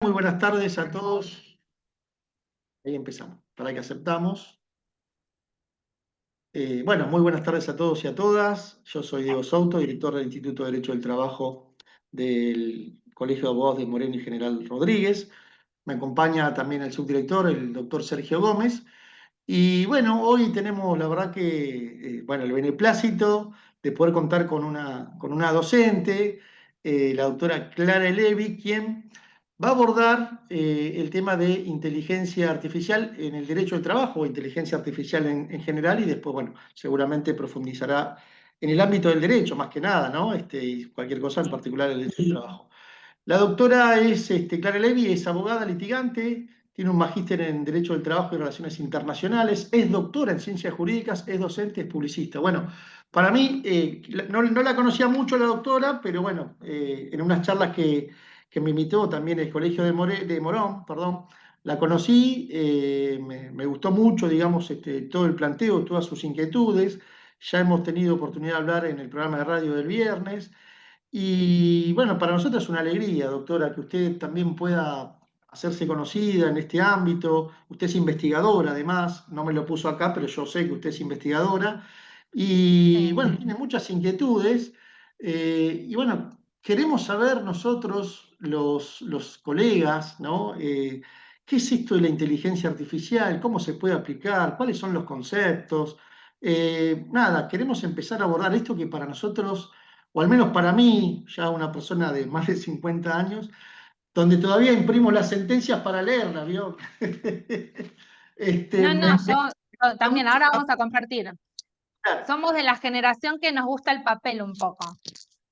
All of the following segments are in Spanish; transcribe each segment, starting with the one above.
Muy buenas tardes a todos. Ahí empezamos. Para que aceptamos. Bueno, muy buenas tardes a todos y a todas. Yo soy Diego Souto, director del Instituto de Derecho del Trabajo del Colegio de Abogados de Moreno y General Rodríguez. Me acompaña también el subdirector, el doctor Sergio Gómez. Y bueno, hoy tenemos la verdad que, bueno, el beneplácito de poder contar con una docente, la doctora Clara Levi, quien va a abordar el tema de inteligencia artificial en el derecho del trabajo, o inteligencia artificial en general, y después, bueno, seguramente profundizará en el ámbito del derecho, más que nada, ¿no? Y cualquier cosa, en particular el derecho del trabajo. La doctora es Clara Levi, es abogada litigante, tiene un magíster en Derecho del Trabajo y Relaciones Internacionales, es doctora en Ciencias Jurídicas, es docente, es publicista. Bueno, para mí, no la conocía mucho la doctora, pero bueno, en unas charlas que me invitó también el Colegio de Morón, perdón, la conocí, me gustó mucho, digamos, todo el planteo, todas sus inquietudes. Ya hemos tenido oportunidad de hablar en el programa de radio del viernes. Y bueno, para nosotros es una alegría, doctora, que usted también pueda hacerse conocida en este ámbito. Usted es investigadora, además, no me lo puso acá, pero yo sé que usted es investigadora. Y Sí. bueno, tiene muchas inquietudes. Y bueno, queremos saber nosotros, los colegas, ¿no? ¿Qué es esto de la inteligencia artificial? ¿Cómo se puede aplicar? ¿Cuáles son los conceptos? Nada, queremos empezar a abordar esto que para nosotros, o al menos para mí, ya una persona de más de 50 años, donde todavía imprimo las sentencias para leerlas, ¿vio? No, Me no, gusta yo también, mucho ahora vamos a compartir. hablar. Somos de la generación que nos gusta el papel un poco.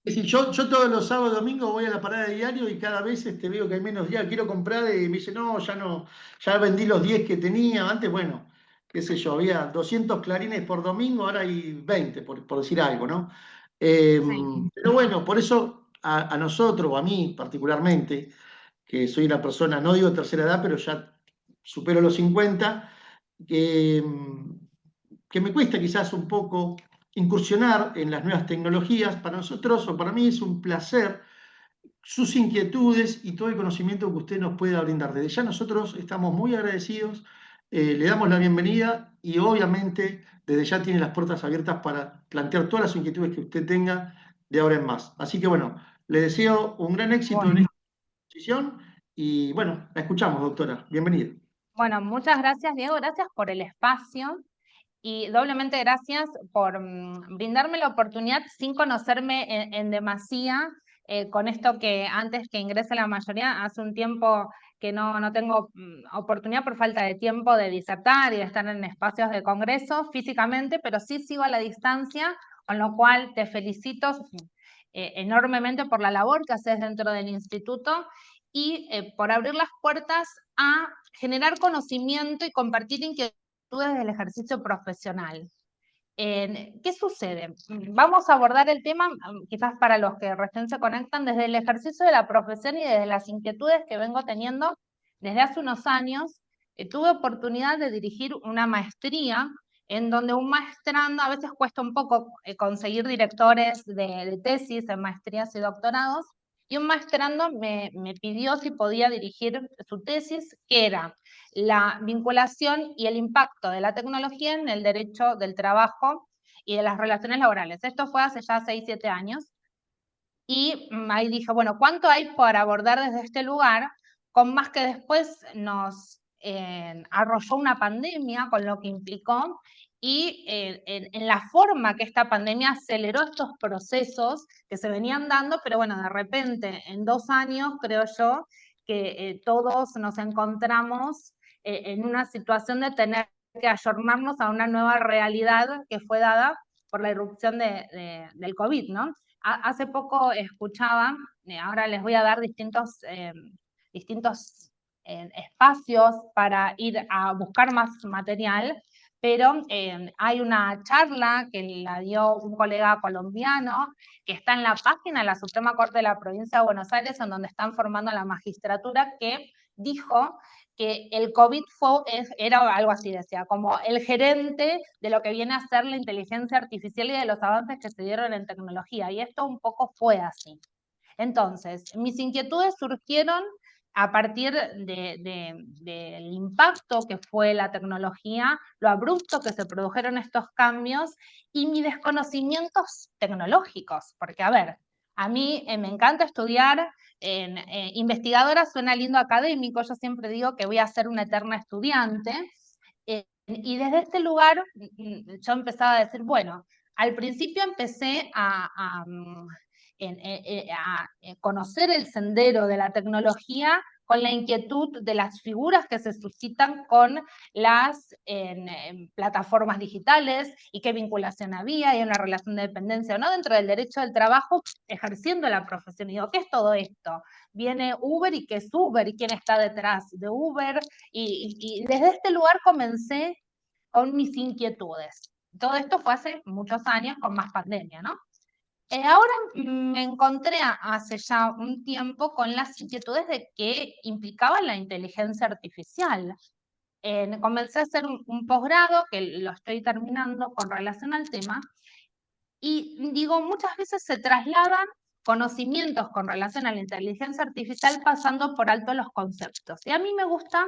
Es decir, yo todos los sábados y domingos voy a la parada de diario y cada vez veo que hay menos días. Quiero comprar y me dice, no, ya vendí los 10 que tenía. Antes, bueno, qué sé yo, había 200 clarines por domingo, ahora hay 20, por decir algo, ¿no? Sí. Pero bueno, por eso a nosotros, o a mí particularmente, que soy una persona, no digo tercera edad, pero ya supero los 50, que, que me cuesta quizás un poco incursionar en las nuevas tecnologías. Para nosotros, o para mí, es un placer sus inquietudes y todo el conocimiento que usted nos pueda brindar. Desde ya nosotros estamos muy agradecidos, le damos la bienvenida y obviamente desde ya tiene las puertas abiertas para plantear todas las inquietudes que usted tenga de ahora en más. Así que bueno, le deseo un gran éxito en Bueno, esta exposición y bueno, la escuchamos, doctora. Bienvenida. bueno, muchas gracias, Diego, gracias por el espacio y doblemente gracias por brindarme la oportunidad sin conocerme en demasía, con esto que antes que ingrese la mayoría, hace un tiempo que no tengo oportunidad por falta de tiempo de disertar y de estar en espacios de congreso físicamente, pero sí sigo a la distancia, con lo cual te felicito enormemente por la labor que haces dentro del instituto y por abrir las puertas a generar conocimiento y compartir inquietudes del ejercicio profesional. ¿Qué sucede? Vamos a abordar el tema, quizás para los que recién se conectan, desde el ejercicio de la profesión y desde las inquietudes que vengo teniendo desde hace unos años. Tuve oportunidad de dirigir una maestría en donde un maestrando, a veces cuesta un poco conseguir directores de tesis en maestrías y doctorados, y un maestrando me pidió si podía dirigir su tesis, que era la vinculación y el impacto de la tecnología en el derecho del trabajo y de las relaciones laborales. Esto fue hace ya 6, 7 años. Y ahí dije, bueno, ¿cuánto hay para abordar desde este lugar? Con más que después nos arrolló una pandemia, con lo que implicó, y en la forma que esta pandemia aceleró estos procesos que se venían dando, pero bueno, de repente, en 2 años, creo yo, que todos nos encontramos en una situación de tener que ayornarnos a una nueva realidad que fue dada por la irrupción del COVID, ¿no? Hace poco escuchaba, ahora les voy a dar distintos espacios para ir a buscar más material, pero hay una charla que la dio un colega colombiano que está en la página de la Suprema Corte de la Provincia de Buenos Aires, en donde están formando la magistratura, que dijo que el COVID era algo así, decía, como el gerente de lo que viene a ser la inteligencia artificial y de los avances que se dieron en tecnología, y esto un poco fue así. Entonces, mis inquietudes surgieron a partir del impacto que fue la tecnología, lo abrupto que se produjeron estos cambios y mis desconocimientos tecnológicos, porque a ver, a mí me encanta estudiar, investigadora suena lindo académico, yo siempre digo que voy a ser una eterna estudiante, y desde este lugar yo empezaba a decir, bueno, al principio empecé a conocer el sendero de la tecnología con la inquietud de las figuras que se suscitan con las plataformas digitales y qué vinculación había, y una relación de dependencia o no dentro del derecho del trabajo, ejerciendo la profesión. Y digo, ¿qué es todo esto? Viene Uber y qué es Uber y quién está detrás de Uber, y desde este lugar comencé con mis inquietudes. Todo esto fue hace muchos años con más pandemia, ¿no? Ahora me encontré hace ya un tiempo con las inquietudes de qué implicaba la inteligencia artificial. Comencé a hacer un posgrado, que lo estoy terminando con relación al tema, y digo, muchas veces se trasladan conocimientos con relación a la inteligencia artificial pasando por alto los conceptos. Y a mí me gusta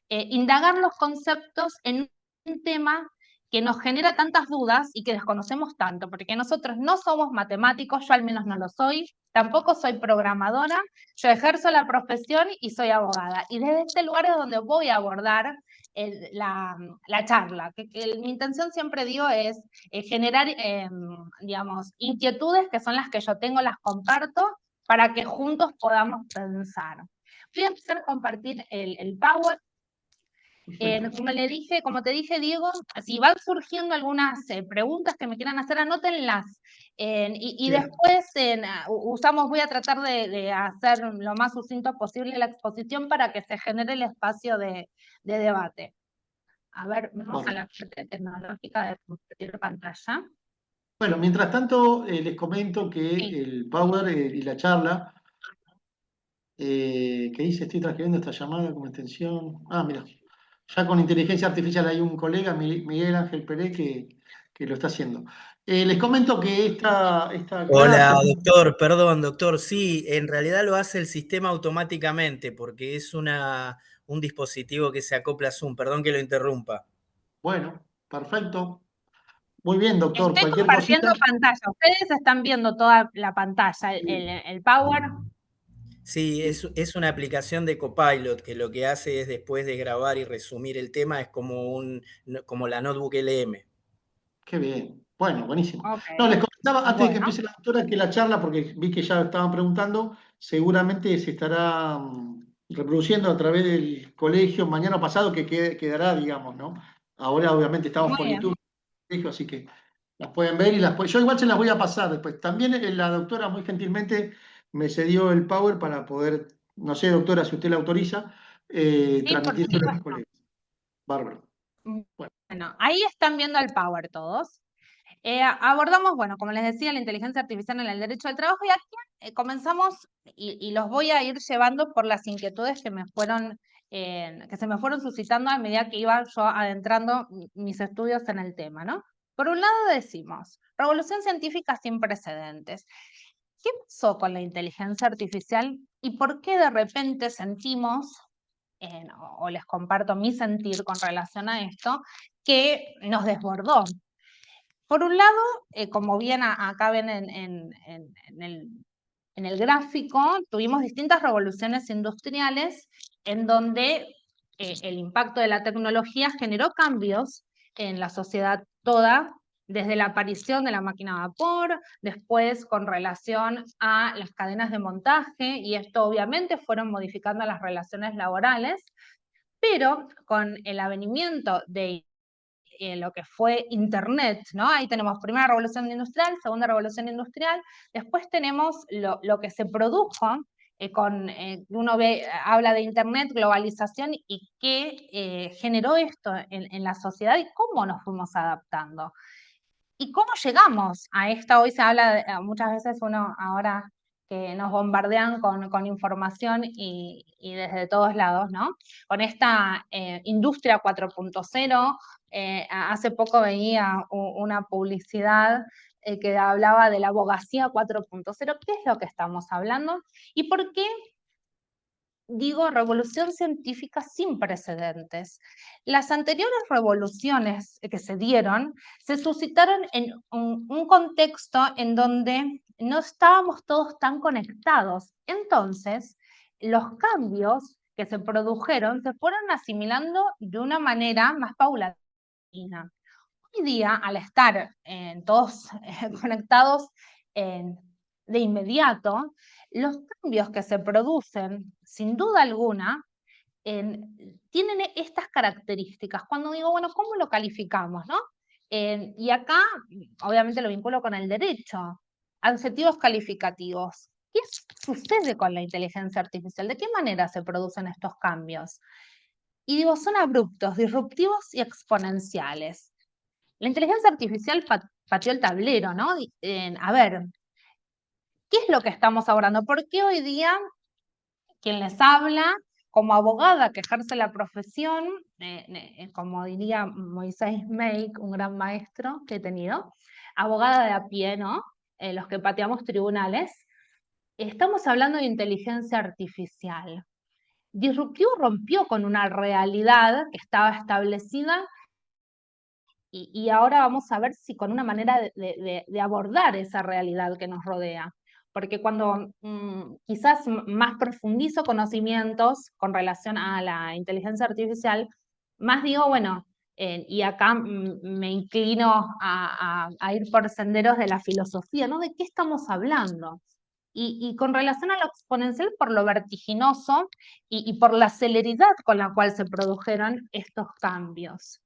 indagar los conceptos en un tema que nos genera tantas dudas y que desconocemos tanto, porque nosotros no somos matemáticos, yo al menos no lo soy, tampoco soy programadora, yo ejerzo la profesión y soy abogada. Y desde este lugar es donde voy a abordar la charla, que mi intención siempre digo es generar, digamos, inquietudes que son las que yo tengo, las comparto para que juntos podamos pensar. Voy a empezar a compartir el Power. Como te dije, Diego, si van surgiendo algunas preguntas que me quieran hacer, anótenlas. Y después voy a tratar de hacer lo más sucinto posible la exposición para que se genere el espacio de debate. A ver, vamos a la parte tecnológica de compartir pantalla. Bueno, mientras tanto, les comento que Sí. el Power y la charla, que dice, estoy transcribiendo esta llamada como extensión. Ah, mira, ya con inteligencia artificial hay un colega, Miguel Ángel Pérez, que lo está haciendo. Les comento que esta Hola, clase... doctor, perdón, doctor. Sí, en realidad lo hace el sistema automáticamente porque es un dispositivo que se acopla a Zoom. Perdón que lo interrumpa. Bueno, perfecto. Muy bien, doctor. Estoy Cualquier compartiendo cosita. pantalla. Ustedes están viendo toda la pantalla, el Power. Sí, es una aplicación de Copilot que lo que hace es después de grabar y resumir el tema es como la Notebook LM. Qué bien. Bueno, buenísimo. Ok, No, les comentaba antes de que bueno, empiece la doctora que la charla, porque vi que ya estaban preguntando, seguramente se estará reproduciendo a través del colegio mañana o pasado, que quedará, digamos, ¿no? Ahora obviamente estamos muy por bien. YouTube, así que las pueden ver y yo igual se las voy a pasar después. También la doctora muy gentilmente me cedió el power para poder, no sé, doctora, si usted la autoriza, Sí, por transmitírselo a mis supuesto. colegas. Bárbaro. Bueno, Bueno, ahí están viendo el Power todos. Abordamos, bueno, como les decía, la inteligencia artificial en el derecho al trabajo, y aquí comenzamos, y los voy a ir llevando por las inquietudes que se me fueron suscitando a medida que iba yo adentrando mis estudios en el tema, ¿no? Por un lado decimos, revolución científica sin precedentes. ¿Qué pasó con la inteligencia artificial y por qué de repente sentimos, o les comparto mi sentir con relación a esto, que nos desbordó? Por un lado, como bien acá ven en el gráfico, tuvimos distintas revoluciones industriales en donde el impacto de la tecnología generó cambios en la sociedad toda, desde la aparición de la máquina a vapor, después con relación a las cadenas de montaje, y esto obviamente fueron modificando las relaciones laborales, pero con el avenimiento de lo que fue Internet, ¿no? Ahí tenemos primera revolución industrial, segunda revolución industrial, después tenemos lo que se produjo uno habla de Internet, globalización, y qué generó esto en la sociedad y cómo nos fuimos adaptando. ¿Y cómo llegamos a esta? Hoy se habla, muchas veces uno ahora que nos bombardean con información y desde todos lados, ¿no? Con esta industria 4.0, hace poco veía una publicidad que hablaba de la abogacía 4.0. ¿Qué es lo que estamos hablando? ¿Y por qué digo revolución científica sin precedentes. Las anteriores revoluciones que se dieron se suscitaron en un contexto en donde no estábamos todos tan conectados. Entonces, los cambios que se produjeron se fueron asimilando de una manera más paulatina. Hoy día, al estar todos conectados de inmediato, los cambios que se producen, sin duda alguna, tienen estas características. Cuando digo, bueno, ¿cómo lo calificamos, no? Y acá, obviamente lo vinculo con el derecho. Adjetivos calificativos. ¿Qué sucede con la inteligencia artificial? ¿De qué manera se producen estos cambios? Y digo, son abruptos, disruptivos y exponenciales. La inteligencia artificial pateó el tablero, ¿no? A ver, ¿qué es lo que estamos abordando? ¿Por qué hoy día quien les habla, como abogada que ejerce la profesión, como diría Moisés Meik, un gran maestro que he tenido, abogada de a pie, ¿no? Los que pateamos tribunales, estamos hablando de inteligencia artificial. Disruptivo rompió con una realidad que estaba establecida y ahora vamos a ver si con una manera de abordar esa realidad que nos rodea. Porque cuando quizás más profundizo conocimientos con relación a la inteligencia artificial, más digo, bueno, y acá me inclino a ir por senderos de la filosofía, ¿no? ¿De qué estamos hablando? Y con relación a lo exponencial, por lo vertiginoso y por la celeridad con la cual se produjeron estos cambios.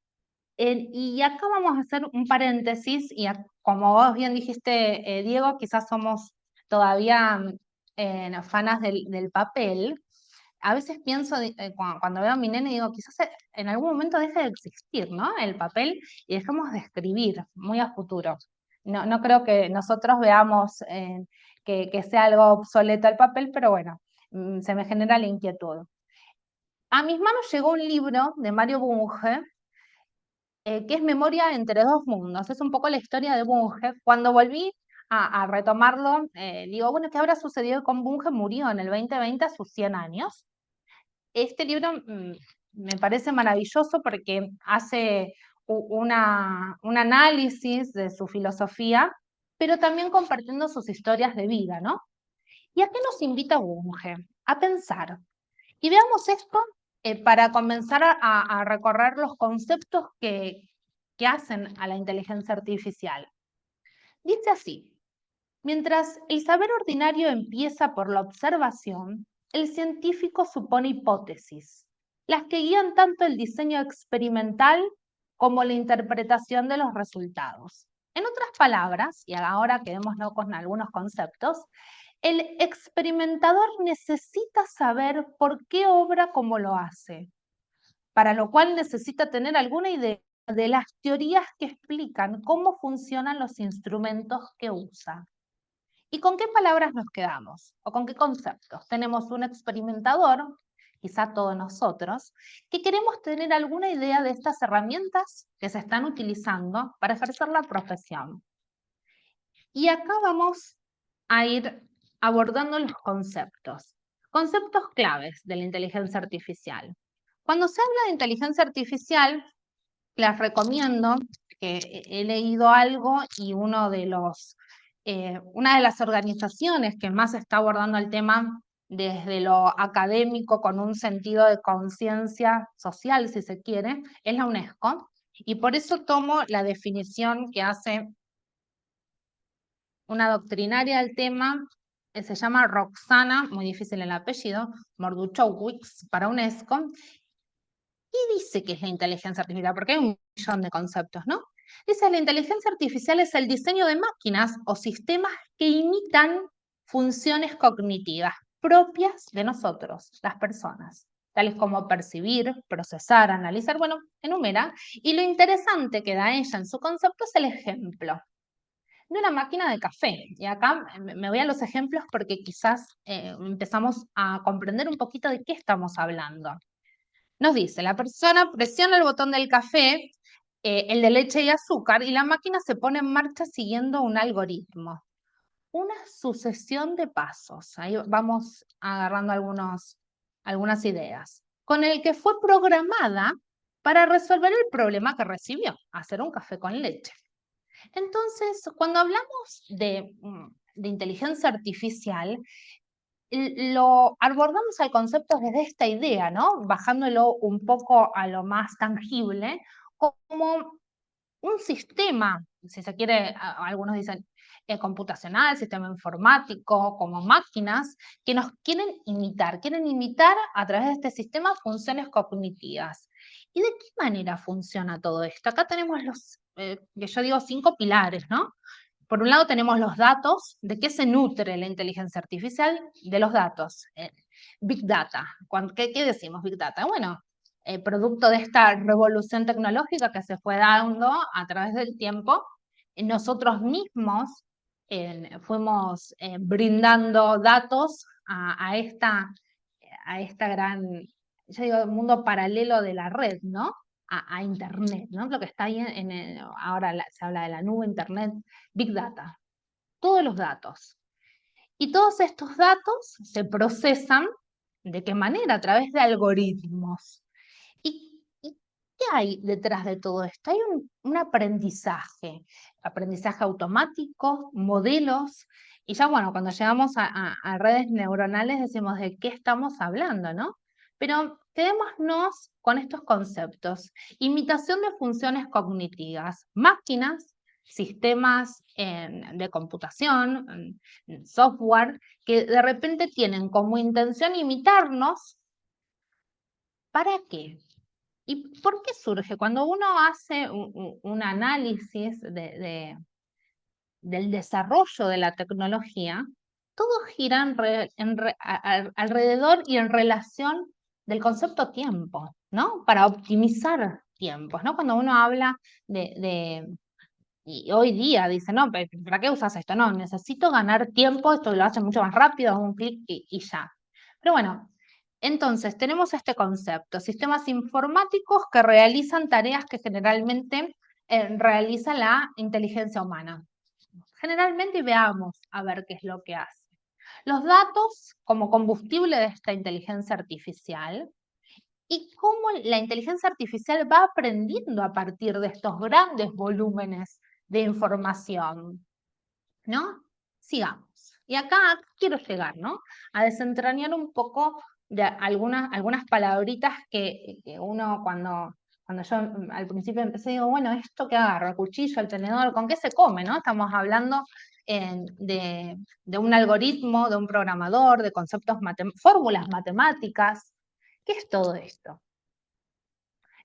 Y acá vamos a hacer un paréntesis, y como vos bien dijiste, Diego, quizás somos todavía fanas del papel. A veces pienso, cuando veo a mi nene, digo, quizás en algún momento deje de existir, ¿no? El papel, y dejemos de escribir muy a futuro. No creo que nosotros veamos que sea algo obsoleto el papel, pero bueno, se me genera la inquietud. A mis manos llegó un libro de Mario Bunge, que es Memoria entre dos mundos. Es un poco la historia de Bunge. Cuando volví a retomarlo, digo, bueno, ¿qué habrá sucedido con Bunge? Murió en el 2020 a sus 100 años. Este libro me parece maravilloso porque hace un análisis de su filosofía, pero también compartiendo sus historias de vida, ¿no? ¿Y a qué nos invita Bunge? A pensar. Y veamos esto para comenzar a recorrer los conceptos que hacen a la inteligencia artificial. Dice así: mientras el saber ordinario empieza por la observación, el científico supone hipótesis, las que guían tanto el diseño experimental como la interpretación de los resultados. En otras palabras, y ahora quedémonos con algunos conceptos, el experimentador necesita saber por qué obra como lo hace, para lo cual necesita tener alguna idea de las teorías que explican cómo funcionan los instrumentos que usa. ¿Y con qué palabras nos quedamos? ¿O con qué conceptos? Tenemos un experimentador, quizá todos nosotros, que queremos tener alguna idea de estas herramientas que se están utilizando para ejercer la profesión. Y acá vamos a ir abordando los conceptos. Conceptos claves de la inteligencia artificial. Cuando se habla de inteligencia artificial, les recomiendo que he leído algo y una de las organizaciones que más está abordando el tema desde lo académico con un sentido de conciencia social, si se quiere, es la UNESCO. Y por eso tomo la definición que hace una doctrinaria del tema, se llama Roxana, muy difícil el apellido, Morduchowicz, para UNESCO. ¿Qué dice que es la inteligencia artificial? Porque hay un millón de conceptos, ¿no? Dice, la inteligencia artificial es el diseño de máquinas o sistemas que imitan funciones cognitivas propias de nosotros, las personas, tales como percibir, procesar, analizar, bueno, enumera. Y lo interesante que da ella en su concepto es el ejemplo de una máquina de café. Y acá me voy a los ejemplos porque quizás empezamos a comprender un poquito de qué estamos hablando. Nos dice, la persona presiona el botón del café, el de leche y azúcar, y la máquina se pone en marcha siguiendo un algoritmo. Una sucesión de pasos. Ahí vamos agarrando algunos algunas ideas, con el que fue programada para resolver el problema que recibió, hacer un café con leche. Entonces, cuando hablamos de inteligencia artificial, lo abordamos al concepto desde esta idea, ¿no? Bajándolo un poco a lo más tangible, como un sistema, si se quiere, algunos dicen computacional, sistema informático, como máquinas, que nos quieren imitar a través de este sistema funciones cognitivas. ¿Y de qué manera funciona todo esto? Acá tenemos los, que yo digo, 5 pilares, ¿no? Por un lado tenemos los datos. ¿De qué se nutre la inteligencia artificial? De los datos. Big Data. ¿Qué decimos Big Data? Bueno, producto de esta revolución tecnológica que se fue dando a través del tiempo, nosotros mismos fuimos brindando datos a esta gran, yo digo, mundo paralelo de la red, ¿no? A Internet, ¿no? Lo que está ahí ahora se habla de la nube, Internet, Big Data, todos los datos. Y todos estos datos se procesan, ¿de qué manera? A través de algoritmos. ¿Y qué hay detrás de todo esto? Hay un aprendizaje automático, modelos, y ya bueno, cuando llegamos a redes neuronales decimos de qué estamos hablando, ¿no? Pero quedémonos con estos conceptos. Imitación de funciones cognitivas, máquinas, sistemas de computación, software, que de repente tienen como intención imitarnos. ¿Para qué? ¿Y por qué surge? Cuando uno hace un análisis del desarrollo de la tecnología, todo gira alrededor y en relación del concepto tiempo, ¿no? Para optimizar tiempos, ¿no? Cuando uno habla y hoy día dice, no, ¿para qué usas esto? No, necesito ganar tiempo, esto lo hace mucho más rápido, un clic y ya. Pero bueno, entonces tenemos este concepto, sistemas informáticos que realizan tareas que generalmente realiza la inteligencia humana. Generalmente veamos a ver qué es lo que hace. Los datos como combustible de esta inteligencia artificial y cómo la inteligencia artificial va aprendiendo a partir de estos grandes volúmenes de información, ¿no? Sigamos. Y acá quiero llegar, ¿no? A desentrañar un poco de algunas palabritas que uno cuando yo al principio empecé, digo, bueno, ¿esto qué agarro? ¿El cuchillo, el tenedor? ¿Con qué se come, no? Estamos hablando de un algoritmo, de un programador, de conceptos, fórmulas matemáticas. ¿Qué es todo esto?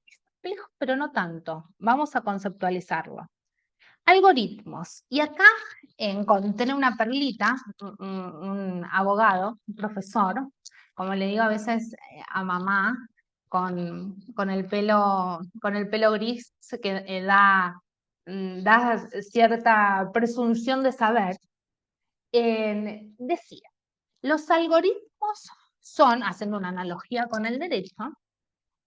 Es complejo, pero no tanto. Vamos a conceptualizarlo. Algoritmos. Y acá encontré una perlita, un abogado, un profesor, como le digo a veces a mamá, con el pelo gris que da cierta presunción de saber, decía, los algoritmos son, haciendo una analogía con el derecho,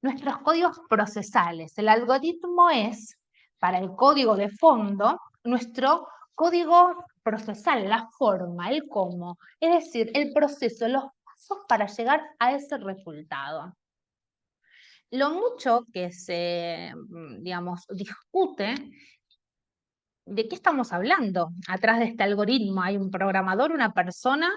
nuestros códigos procesales. El algoritmo es, para el código de fondo, nuestro código procesal, la forma, el cómo, es decir, el proceso, los pasos para llegar a ese resultado. Lo mucho que se, digamos, discute, ¿de qué estamos hablando? Atrás de este algoritmo hay un programador, una persona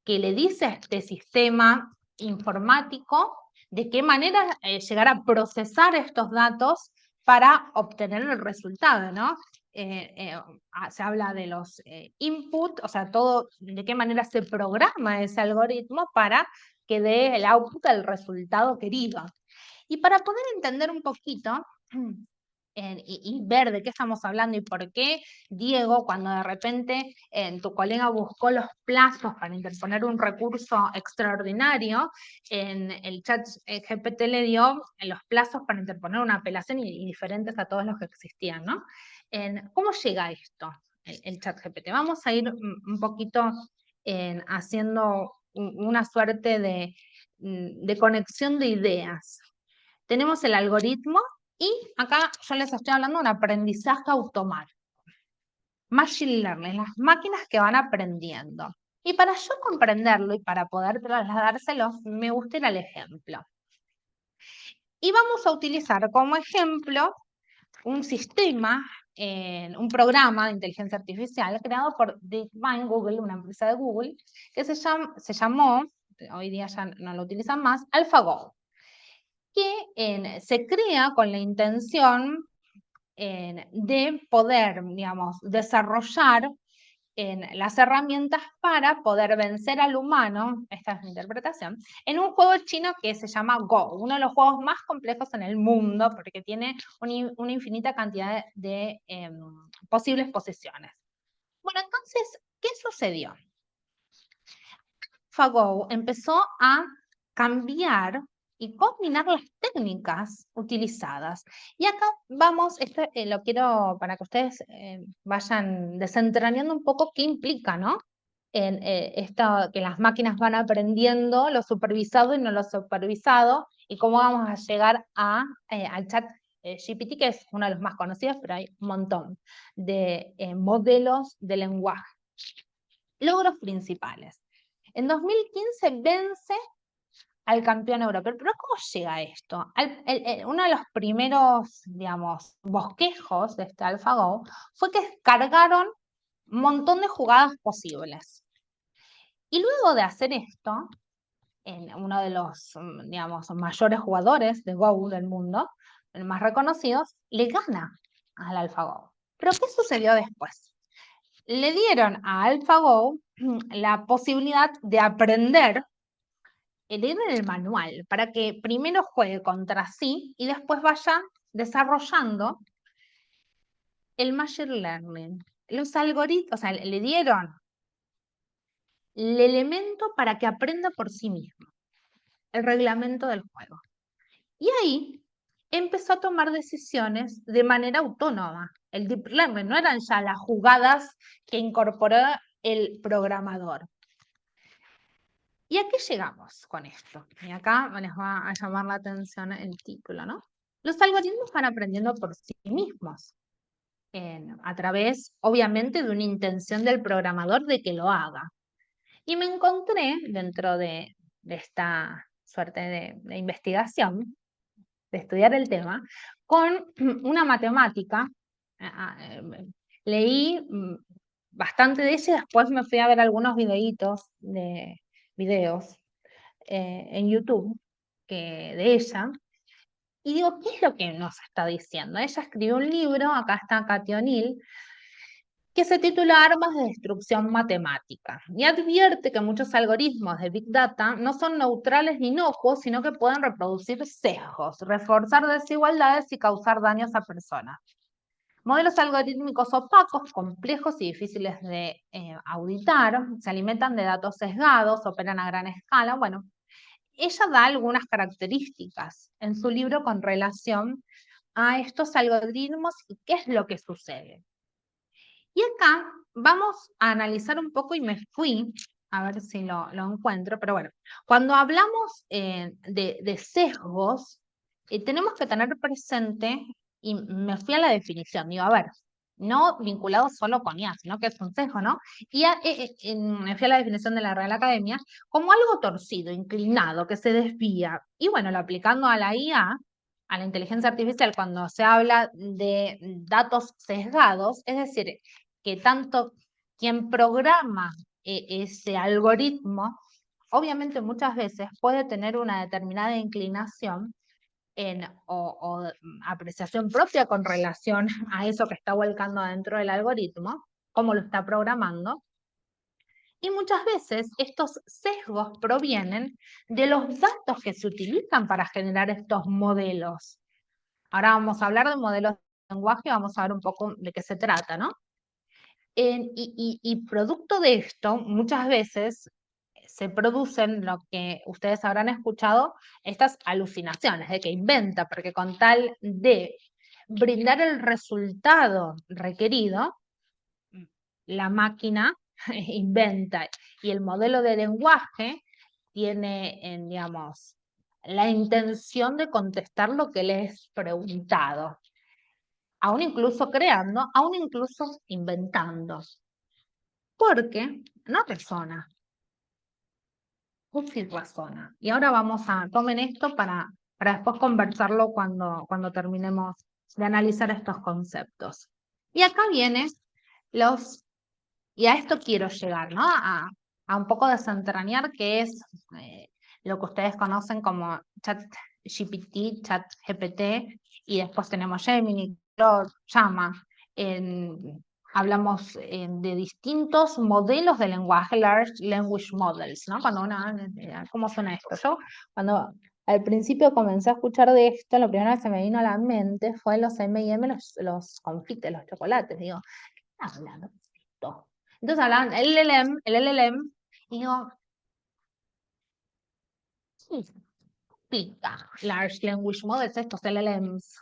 que le dice a este sistema informático de qué manera llegar a procesar estos datos para obtener el resultado, ¿no? Se habla de los input, o sea, todo, de qué manera se programa ese algoritmo para que dé el output, el resultado querido. Y para poder entender un poquito y ver de qué estamos hablando y por qué Diego, cuando de repente tu colega buscó los plazos para interponer un recurso extraordinario, en el chat GPT le dio los plazos para interponer una apelación y diferentes a todos los que existían, ¿no? ¿Cómo llega esto, el chat GPT? Vamos a ir un poquito haciendo una suerte de conexión de ideas. Tenemos el algoritmo y acá yo les estoy hablando de un aprendizaje automático. Machine learning, las máquinas que van aprendiendo. Y para yo comprenderlo y para poder trasladárselo, me gusta ir al ejemplo. Y vamos a utilizar como ejemplo un sistema, un programa de inteligencia artificial creado por DeepMind Google, una empresa de Google, que se llamó, hoy día ya no lo utilizan más, AlphaGo, que se crea con la intención de poder, digamos, desarrollar las herramientas para poder vencer al humano, esta es mi interpretación, en un juego chino que se llama Go, uno de los juegos más complejos en el mundo porque tiene una infinita cantidad de posibles posiciones. Bueno, entonces, ¿qué sucedió? AlphaGo empezó a cambiar y combinar las técnicas utilizadas. Y acá vamos, esto lo quiero para que ustedes vayan desentrañando un poco qué implica, ¿no? Esto, que las máquinas van aprendiendo lo supervisado y no lo supervisado, y cómo vamos a llegar al chat GPT, que es uno de los más conocidos, pero hay un montón de modelos de lenguaje. Logros principales. En 2015 vence al campeón europeo. Pero ¿cómo llega a esto? Uno de los primeros, digamos, bosquejos de este AlphaGo fue que cargaron un montón de jugadas posibles. Y luego de hacer esto, uno de los, digamos, mayores jugadores de Go del mundo, el más reconocidos, le gana al AlphaGo. Pero ¿qué sucedió después? Le dieron a AlphaGo la posibilidad de aprender, leer el manual, para que primero juegue contra sí y después vaya desarrollando el machine learning. Los algoritmos, o sea, le dieron el elemento para que aprenda por sí mismo, el reglamento del juego. Y ahí empezó a tomar decisiones de manera autónoma. El deep learning no eran ya las jugadas que incorporó el programador. ¿Y a qué llegamos con esto? Y acá les va a llamar la atención el título, ¿no? Los algoritmos van aprendiendo por sí mismos, a través, obviamente, de una intención del programador de que lo haga. Y me encontré, dentro de esta suerte de investigación, de estudiar el tema, con una matemática. Leí bastante de ella y después me fui a ver algunos videos en YouTube de ella, y digo, ¿qué es lo que nos está diciendo? Ella escribió un libro, acá está Cathy O'Neil, que se titula Armas de Destrucción Matemática, y advierte que muchos algoritmos de Big Data no son neutrales ni inocuos, sino que pueden reproducir sesgos, reforzar desigualdades y causar daños a personas. Modelos algorítmicos opacos, complejos y difíciles de auditar, se alimentan de datos sesgados, operan a gran escala. Bueno, ella da algunas características en su libro con relación a estos algoritmos y qué es lo que sucede. Y acá vamos a analizar un poco, y me fui, a ver si lo encuentro, pero bueno, cuando hablamos de sesgos, tenemos que tener presente, y me fui a la definición, digo, a ver, no vinculado solo con IA, sino que es un sesgo, ¿no? Y me fui a la definición de la Real Academia, como algo torcido, inclinado, que se desvía. Y bueno, lo aplicando a la IA, a la inteligencia artificial, cuando se habla de datos sesgados, es decir, que tanto quien programa ese algoritmo, obviamente muchas veces puede tener una determinada inclinación o apreciación propia con relación a eso que está volcando dentro del algoritmo, cómo lo está programando. Y muchas veces estos sesgos provienen de los datos que se utilizan para generar estos modelos. Ahora vamos a hablar de modelos de lenguaje y vamos a ver un poco de qué se trata, ¿no? Y producto de esto, muchas veces se producen lo que ustedes habrán escuchado, estas alucinaciones de que inventa, porque con tal de brindar el resultado requerido, la máquina inventa, y el modelo de lenguaje tiene, digamos, la intención de contestar lo que le es preguntado, aún incluso creando, aún incluso inventando. Porque no razona, sí razona. Y ahora tomen esto para después conversarlo cuando terminemos de analizar estos conceptos. Y acá vienen y a esto quiero llegar, ¿no? A un poco desentrañar qué es lo que ustedes conocen como ChatGPT, ChatGPT, y después tenemos Gemini, Claude, Llama. Hablamos de distintos modelos de lenguaje, large language models, ¿no? ¿Cómo suena esto? Yo, cuando al principio comencé a escuchar de esto, lo primero que se me vino a la mente fue los M&M, los confites, los chocolates. Digo, ¿qué está hablando esto? Entonces hablaban el LLM, y digo, ¿qué significa Large Language Models, estos LLMs?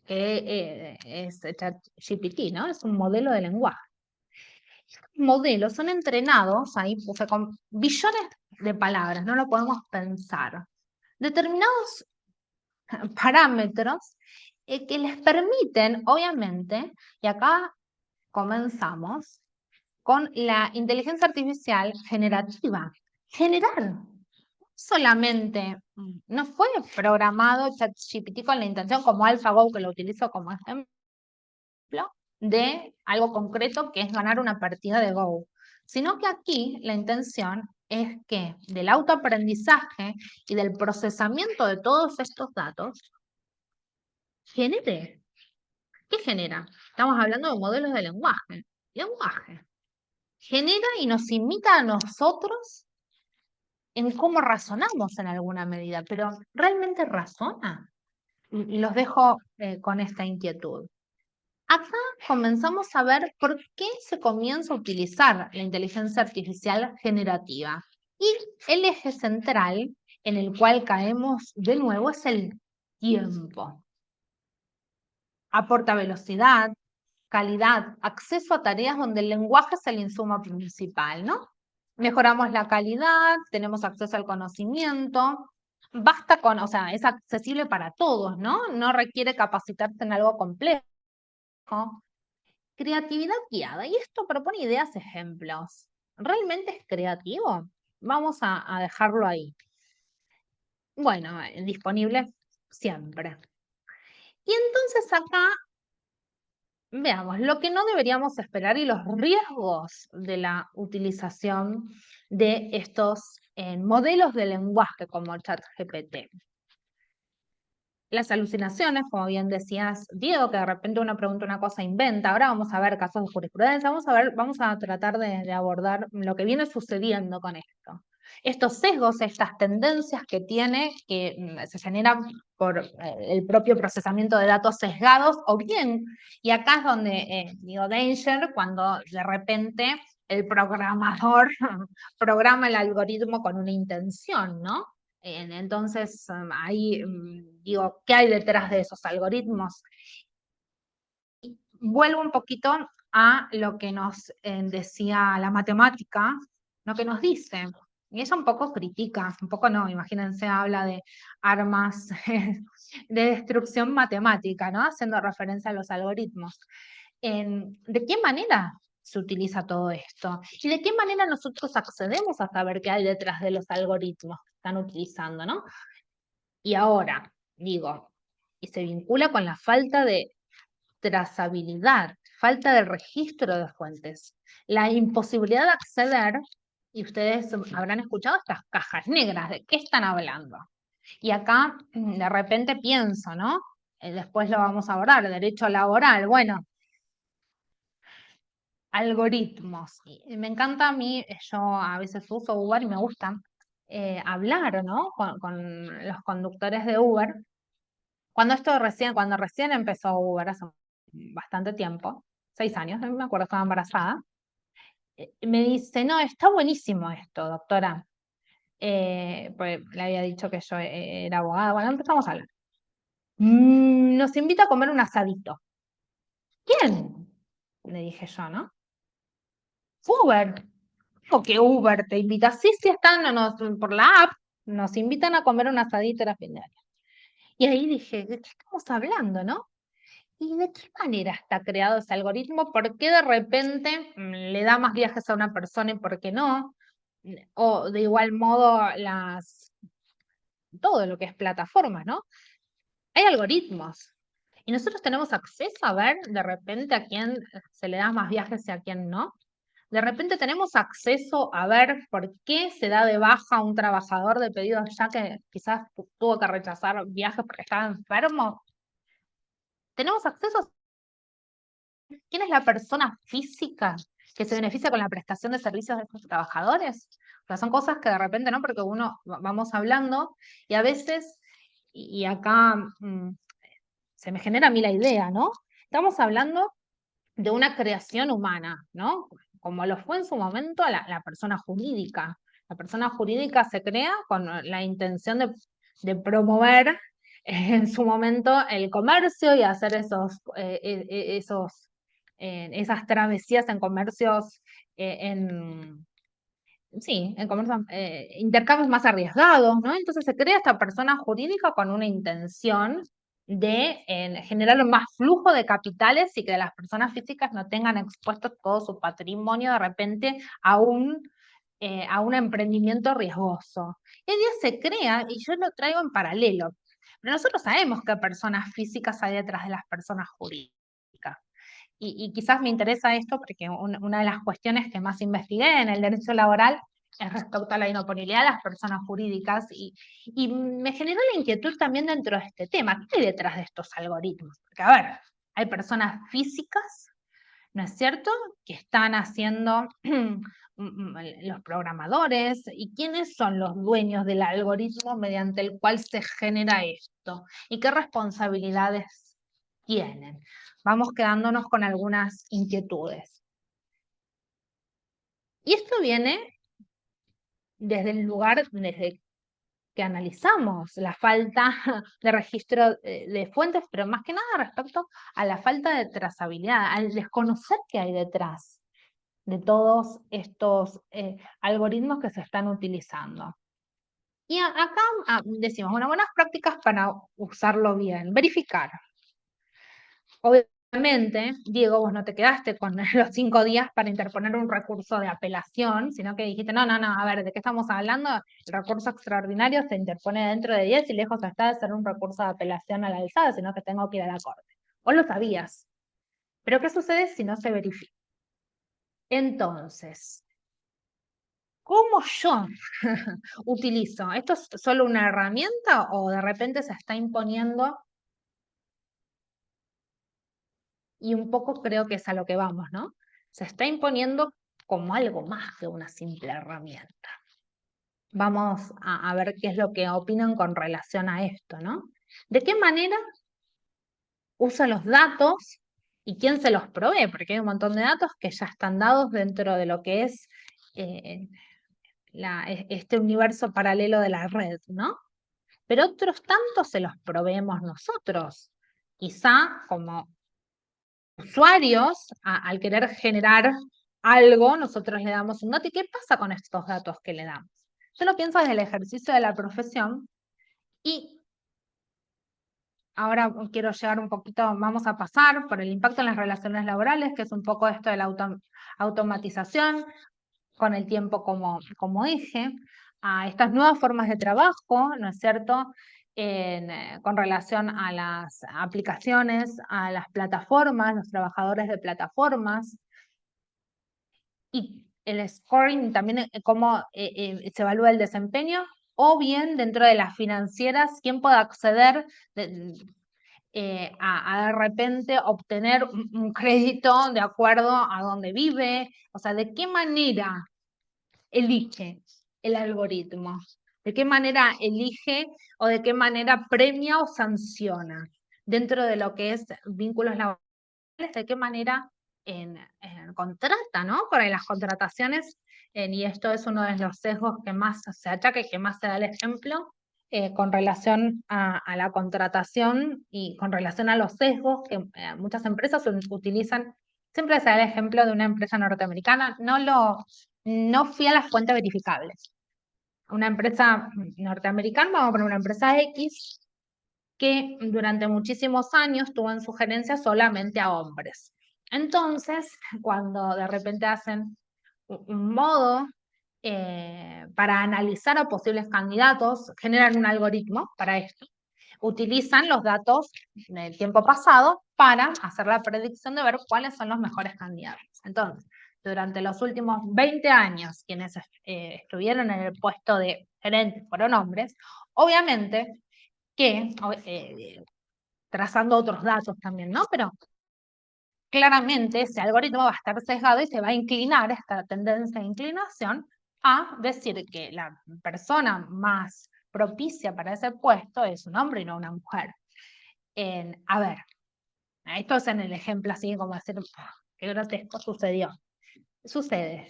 Que es ChatGPT, ¿no? Es un modelo de lenguaje. Modelos son entrenados, ahí puse con billones de palabras, no lo podemos pensar. Determinados parámetros que les permiten, obviamente, y acá comenzamos con la inteligencia artificial generativa. Generar. Solamente no fue programado ChatGPT con la intención como AlphaGo, que lo utilizo como ejemplo, de algo concreto que es ganar una partida de Go, sino que aquí la intención es que del autoaprendizaje y del procesamiento de todos estos datos genere. ¿Qué genera? Estamos hablando de modelos de lenguaje. Lenguaje. Genera y nos imita a nosotros en cómo razonamos en alguna medida, pero ¿realmente razona? Y los dejo con esta inquietud. Acá comenzamos a ver por qué se comienza a utilizar la inteligencia artificial generativa. Y el eje central en el cual caemos de nuevo es el tiempo. Aporta velocidad, calidad, acceso a tareas donde el lenguaje es el insumo principal, ¿no? Mejoramos la calidad, tenemos acceso al conocimiento, o sea, es accesible para todos, ¿no? No requiere capacitarse en algo complejo. Creatividad guiada, y esto propone ideas, ejemplos. ¿Realmente es creativo? Vamos a dejarlo ahí. Bueno, disponible siempre. Y entonces acá veamos lo que no deberíamos esperar y los riesgos de la utilización de estos modelos de lenguaje como ChatGPT. Las alucinaciones, como bien decías, Diego, que de repente uno pregunta una cosa, inventa. Ahora vamos a ver casos de jurisprudencia, vamos a tratar de abordar lo que viene sucediendo con esto. Estos sesgos, estas tendencias que tiene, que se generan por el propio procesamiento de datos sesgados, o bien, y acá es donde digo danger, cuando de repente el programador programa el algoritmo con una intención, ¿no? Entonces, ahí digo, ¿qué hay detrás de esos algoritmos? Vuelvo un poquito a lo que nos decía la matemática, lo que nos dice. Y ella un poco critica, un poco no, imagínense, habla de armas de destrucción matemática, ¿no? Haciendo referencia a los algoritmos. ¿De qué manera se utiliza todo esto? ¿Y de qué manera nosotros accedemos a saber qué hay detrás de los algoritmos que están utilizando, ¿no? Y ahora, digo, y se vincula con la falta de trazabilidad, falta de registro de fuentes, la imposibilidad de acceder, y ustedes habrán escuchado estas cajas negras, ¿de qué están hablando? Y acá de repente pienso, ¿no? Después lo vamos a abordar, derecho laboral, bueno, algoritmos. Y me encanta a mí, yo a veces uso Uber y me gusta hablar, ¿no? Con los conductores de Uber. Cuando recién empezó Uber, hace bastante tiempo, 6 años, me acuerdo, estaba embarazada, me dice, no, está buenísimo esto, doctora. Pues le había dicho que yo era abogada, bueno, empezamos a hablar. Nos invita a comer un asadito. ¿Quién? Le dije yo, ¿no? Uber. ¿O que Uber te invita? Sí, sí, por la app, nos invitan a comer un asadito a la fin de año. Y ahí dije, ¿de qué estamos hablando, no? ¿Y de qué manera está creado ese algoritmo? ¿Por qué de repente le da más viajes a una persona y por qué no? o de igual modo todo lo que es plataformas, ¿no? Hay algoritmos. Y nosotros tenemos acceso a ver de repente a quién se le da más viajes y a quién no. De repente tenemos acceso a ver por qué se da de baja a un trabajador de pedidos ya que quizás tuvo que rechazar viajes porque estaba enfermo. Tenemos acceso a quién es la persona física que se beneficia con la prestación de servicios de estos trabajadores. O sea, son cosas que de repente, ¿no? Porque uno vamos hablando y a veces, y acá se me genera a mí la idea, ¿no? Estamos hablando de una creación humana, ¿no? Como lo fue en su momento la persona jurídica. La persona jurídica se crea con la intención de promover en su momento el comercio y hacer esas travesías en comercios, sí, en comercio, intercambios más arriesgados, ¿no? Entonces se crea esta persona jurídica con una intención de generar más flujo de capitales y que las personas físicas no tengan expuesto todo su patrimonio de repente a un emprendimiento riesgoso. Y hoy día se crea, y yo lo traigo en paralelo, pero nosotros sabemos qué personas físicas hay detrás de las personas jurídicas. Y quizás me interesa esto porque una de las cuestiones que más investigué en el derecho laboral es respecto a la inoponibilidad de las personas jurídicas y me generó la inquietud también dentro de este tema. ¿Qué hay detrás de estos algoritmos? Porque, a ver, hay personas físicas, ¿no es cierto?, que están haciendo los programadores, y quiénes son los dueños del algoritmo mediante el cual se genera esto, y qué responsabilidades tienen. Vamos quedándonos con algunas inquietudes. Y esto viene desde el lugar, desde que analizamos la falta de registro de fuentes, pero más que nada respecto a la falta de trazabilidad, al desconocer qué hay detrás de todos estos algoritmos que se están utilizando. Y acá decimos, bueno, buenas prácticas para usarlo bien. Verificar. Obviamente, Diego, vos no te quedaste con los 5 días para interponer un recurso de apelación, sino que dijiste, no, a ver, ¿de qué estamos hablando? El recurso extraordinario se interpone dentro de 10 y lejos está de ser un recurso de apelación a la alzada, sino que tengo que ir a la corte. Vos lo sabías. Pero ¿qué sucede si no se verifica? Entonces, ¿cómo yo utilizo? ¿Esto es solo una herramienta o de repente se está imponiendo? Y un poco creo que es a lo que vamos, ¿no? Se está imponiendo como algo más que una simple herramienta. Vamos a ver qué es lo que opinan con relación a esto, ¿no? ¿De qué manera usa los datos y quién se los provee? Porque hay un montón de datos que ya están dados dentro de lo que es este universo paralelo de la red, ¿no? Pero otros tantos se los proveemos nosotros. Quizá como usuarios, al querer generar algo, nosotros le damos un dato. ¿Y qué pasa con estos datos que le damos? Yo lo pienso desde el ejercicio de la profesión y ahora quiero llegar un poquito, vamos a pasar por el impacto en las relaciones laborales, que es un poco esto de la automatización, con el tiempo como eje, a estas nuevas formas de trabajo, ¿no es cierto?, con relación a las aplicaciones, a las plataformas, los trabajadores de plataformas, y el scoring también, cómo se evalúa el desempeño, o bien dentro de las financieras, quién puede acceder a de repente obtener un crédito de acuerdo a dónde vive, o sea, de qué manera elige el algoritmo, de qué manera elige o de qué manera premia o sanciona dentro de lo que es vínculos laborales, de qué manera contrata, ¿no? Para las contrataciones, y esto es uno de los sesgos que más se achaca y que más se da el ejemplo con relación a la contratación y con relación a los sesgos que muchas empresas utilizan. Siempre se da el ejemplo de una empresa norteamericana, no fui a las fuentes verificables. Una empresa norteamericana, vamos a poner una empresa X, que durante muchísimos años tuvo en su gerencia solamente a hombres. Entonces, cuando de repente hacen un modo para analizar a posibles candidatos, generan un algoritmo para esto. Utilizan los datos del tiempo pasado para hacer la predicción de ver cuáles son los mejores candidatos. Entonces, durante los últimos 20 años, quienes estuvieron en el puesto de gerente fueron hombres, obviamente que, trazando otros datos también, ¿no? Pero claramente ese algoritmo va a estar sesgado y se va a inclinar, esta tendencia de inclinación, a decir que la persona más propicia para ese puesto es un hombre y no una mujer. A ver, esto es en el ejemplo así como decir, qué grotesco sucedió. Sucede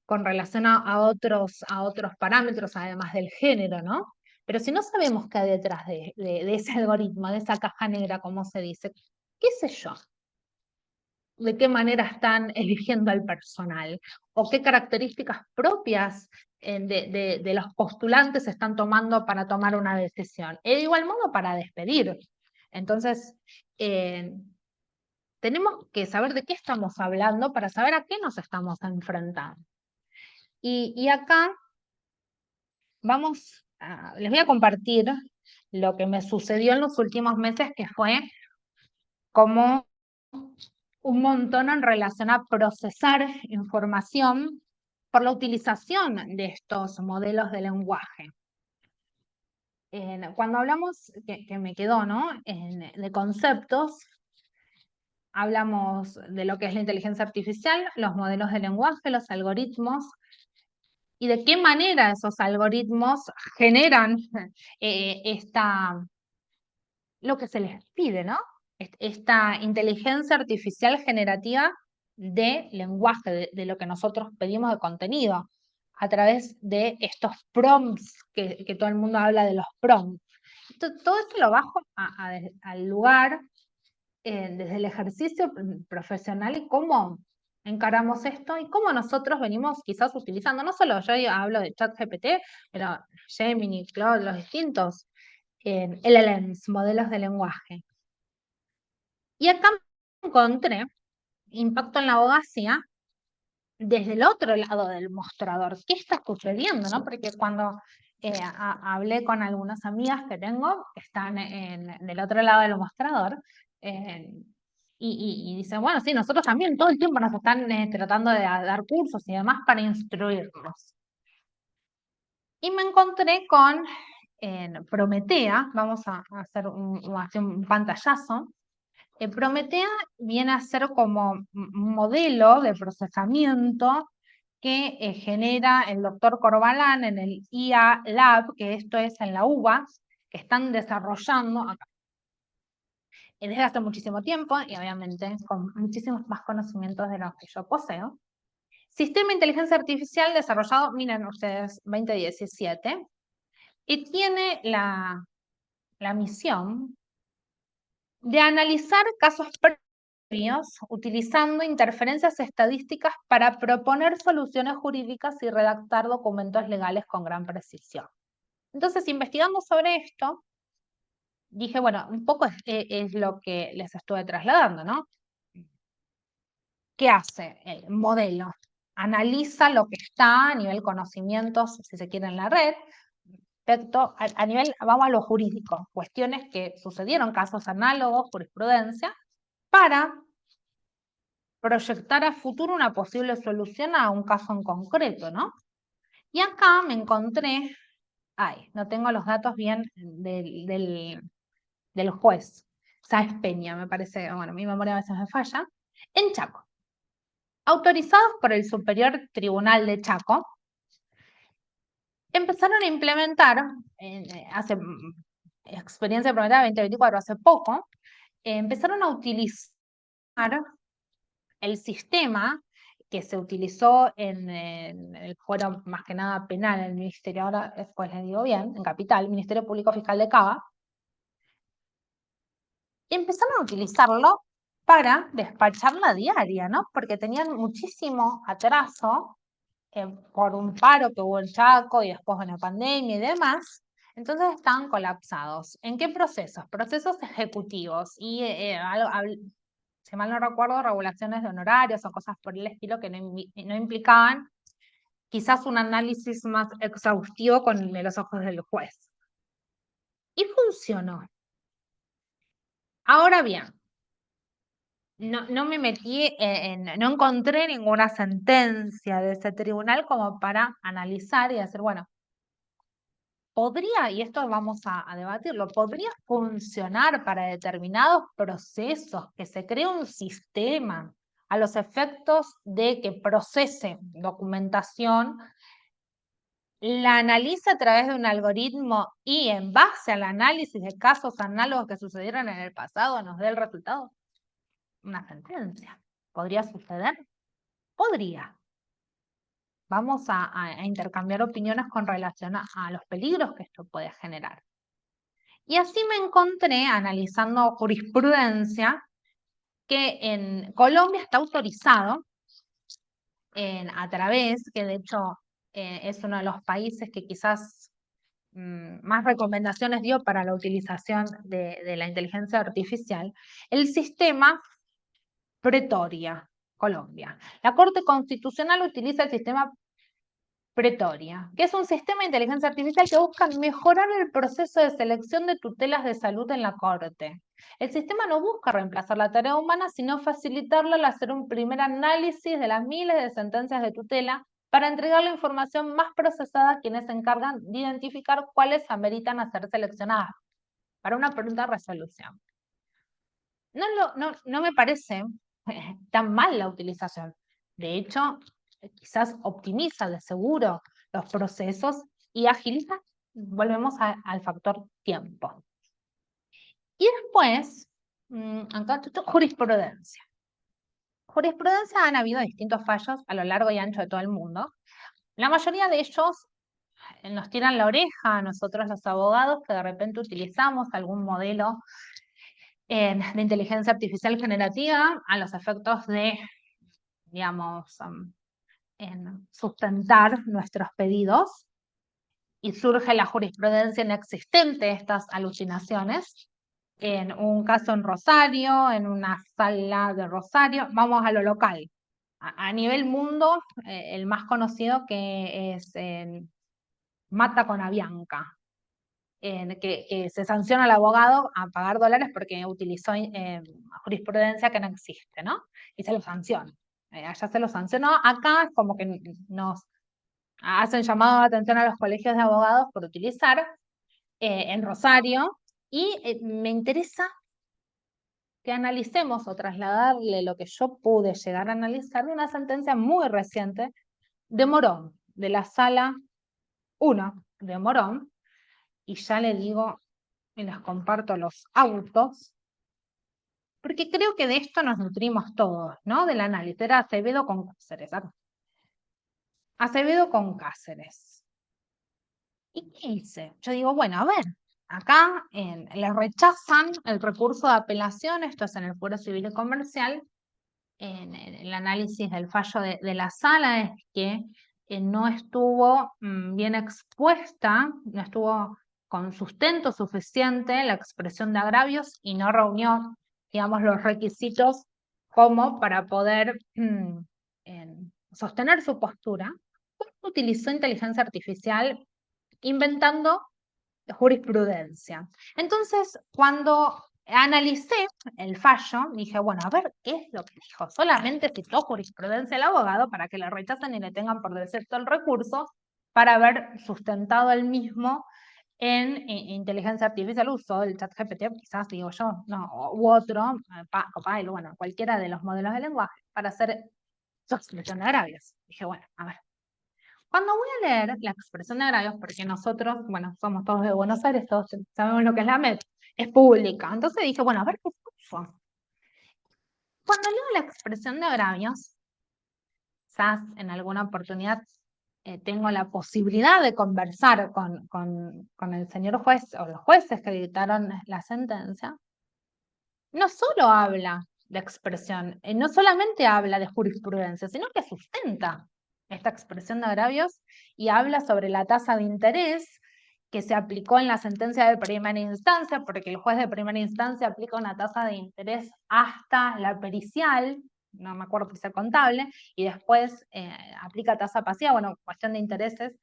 con relación a otros parámetros, además del género, ¿no? Pero si no sabemos qué hay detrás de ese algoritmo, de esa caja negra, como se dice, qué sé yo, de qué manera están eligiendo al personal o qué características propias de los postulantes están tomando para tomar una decisión. Y de igual modo para despedir. Entonces, tenemos que saber de qué estamos hablando para saber a qué nos estamos enfrentando. Y acá les voy a compartir lo que me sucedió en los últimos meses, que fue como un montón en relación a procesar información por la utilización de estos modelos de lenguaje. Cuando hablamos, que me quedó, ¿no? De conceptos, hablamos de lo que es la inteligencia artificial, los modelos de lenguaje, los algoritmos, y de qué manera esos algoritmos generan lo que se les pide, ¿no? Esta inteligencia artificial generativa de lenguaje, de lo que nosotros pedimos de contenido, a través de estos prompts, que todo el mundo habla de los prompts. Todo esto lo bajo al lugar desde el ejercicio profesional y cómo encaramos esto y cómo nosotros venimos quizás utilizando, no solo yo hablo de ChatGPT, pero Gemini, Claude, los distintos LLMs, modelos de lenguaje. Y acá encontré impacto en la abogacía desde el otro lado del mostrador. ¿Qué está sucediendo? ¿No? Porque cuando hablé con algunas amigas que tengo que están del otro lado del mostrador, y dicen, bueno, sí, nosotros también todo el tiempo nos están tratando de dar cursos y demás para instruirnos. Y me encontré con Prometea, vamos a hacer un pantallazo. Prometea viene a ser como un modelo de procesamiento que genera el doctor Corbalán en el IA Lab, que esto es en la UBA, que están desarrollando acá, desde hace muchísimo tiempo y obviamente con muchísimos más conocimientos de los que yo poseo. Sistema de inteligencia artificial desarrollado, miren ustedes, 2017, y tiene la misión de analizar casos previos utilizando interferencias estadísticas para proponer soluciones jurídicas y redactar documentos legales con gran precisión. Entonces, investigando sobre esto, dije, bueno, un poco es lo que les estuve trasladando, ¿no? ¿Qué hace el modelo? Analiza lo que está a nivel conocimientos, si se quiere, en la red, respecto a nivel, vamos a lo jurídico, cuestiones que sucedieron, casos análogos, jurisprudencia, para proyectar a futuro una posible solución a un caso en concreto, ¿no? Y acá me encontré, no tengo los datos bien del juez, Sáez Peña, me parece, bueno, mi memoria a veces me falla, en Chaco. Autorizados por el Superior Tribunal de Chaco, empezaron a implementar, hace experiencia prometida 2024, hace poco, empezaron a utilizar el sistema que se utilizó en el fuero más que nada penal, en el Ministerio, ahora después les digo bien, en Capital, Ministerio Público Fiscal de Cava, empezaron a utilizarlo para despachar la diaria, ¿no? Porque tenían muchísimo atraso por un paro que hubo en Chaco y después de la pandemia y demás. Entonces estaban colapsados. ¿En qué procesos? Procesos ejecutivos y si mal no recuerdo, regulaciones de honorarios o cosas por el estilo que no implicaban quizás un análisis más exhaustivo con los ojos del juez. Y funcionó. Ahora bien, no me metí no encontré ninguna sentencia de ese tribunal como para analizar y decir, bueno, podría, y esto vamos a debatirlo, podría funcionar para determinados procesos, que se cree un sistema a los efectos de que procese documentación, la analiza a través de un algoritmo y en base al análisis de casos análogos que sucedieron en el pasado nos dé el resultado. Una sentencia. ¿Podría suceder? Podría. Vamos a intercambiar opiniones con relación a los peligros que esto puede generar. Y así me encontré, analizando jurisprudencia, que en Colombia está autorizado a través, que de hecho es uno de los países que quizás más recomendaciones dio para la utilización de la inteligencia artificial, el sistema Pretoria, Colombia. La Corte Constitucional utiliza el sistema Pretoria, que es un sistema de inteligencia artificial que busca mejorar el proceso de selección de tutelas de salud en la Corte. El sistema no busca reemplazar la tarea humana, sino facilitarla al hacer un primer análisis de las miles de sentencias de tutela para entregar la información más procesada a quienes se encargan de identificar cuáles ameritan a ser seleccionadas para una pronta resolución. No me parece tan mal la utilización. De hecho, quizás optimiza de seguro los procesos y agiliza, volvemos al factor tiempo. Y después, acá jurisprudencia. Jurisprudencia han habido distintos fallos a lo largo y ancho de todo el mundo. La mayoría de ellos nos tiran la oreja a nosotros los abogados que de repente utilizamos algún modelo de inteligencia artificial generativa a los efectos de, digamos, en sustentar nuestros pedidos, y surge la jurisprudencia inexistente de estas alucinaciones. En un caso en Rosario, en una sala de Rosario, vamos a lo local. A nivel mundo, el más conocido que es Mata con Avianca, que se sanciona al abogado a pagar dólares porque utilizó jurisprudencia que no existe, ¿no? Y se lo sanciona. Allá se lo sancionó, acá es como que nos hacen llamado de atención a los colegios de abogados por utilizar en Rosario, y me interesa que analicemos o trasladarle lo que yo pude llegar a analizar de una sentencia muy reciente de Morón, de la Sala 1 de Morón, y ya le digo, y les comparto los autos, porque creo que de esto nos nutrimos todos, ¿no? Del análisis. Era Acevedo con Cáceres. Acevedo con Cáceres. ¿Y qué hice? Yo digo, bueno, a ver, acá le rechazan el recurso de apelación, esto es en el Fuero Civil y Comercial. En el análisis del fallo de la sala es que no estuvo bien expuesta, no estuvo con sustento suficiente la expresión de agravios y no reunió, digamos, los requisitos como para poder sostener su postura. Utilizó inteligencia artificial inventando jurisprudencia. Entonces, cuando analicé el fallo, dije, bueno, a ver, ¿qué es lo que dijo? Solamente citó jurisprudencia el abogado para que le rechacen y le tengan por defecto el recurso para haber sustentado el mismo en inteligencia artificial. Usó el ChatGPT, quizás digo yo, no, u otro, Copilot, bueno, cualquiera de los modelos de lenguaje, para hacer su expresión de agravios. Dije, bueno, a ver. Cuando voy a leer la expresión de agravios, porque nosotros, bueno, somos todos de Buenos Aires, todos sabemos lo que es la MEP, es pública. Entonces dije, bueno, a ver qué puso. Cuando leo la expresión de agravios, quizás en alguna oportunidad tengo la posibilidad de conversar con el señor juez o los jueces que dictaron la sentencia, no solo habla de expresión, no solamente habla de jurisprudencia, sino que sustenta esta expresión de agravios y habla sobre la tasa de interés que se aplicó en la sentencia de primera instancia, porque el juez de primera instancia aplica una tasa de interés hasta la pericial no me acuerdo si es contable, y después aplica tasa pasiva, bueno, cuestión de intereses.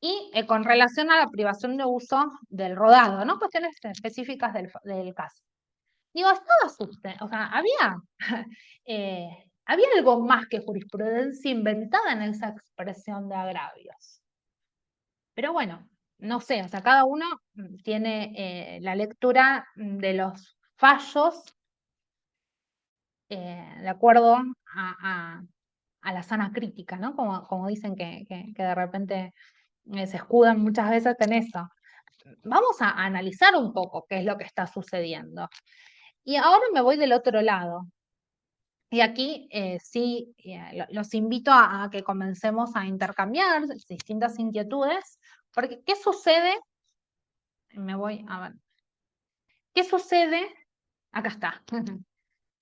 Y con relación a la privación de uso del rodado, ¿no? Cuestiones específicas del caso. Digo, o sea, había algo más que jurisprudencia inventada en esa expresión de agravios. Pero bueno, no sé, o sea, cada uno tiene la lectura de los fallos de acuerdo a la sana crítica, ¿no? Como dicen que de repente se escudan muchas veces en eso. Vamos a analizar un poco qué es lo que está sucediendo. Y ahora me voy del otro lado. Y aquí sí, los invito a que comencemos a intercambiar distintas inquietudes, porque ¿qué sucede? Me voy a ver. ¿Qué sucede? Acá está.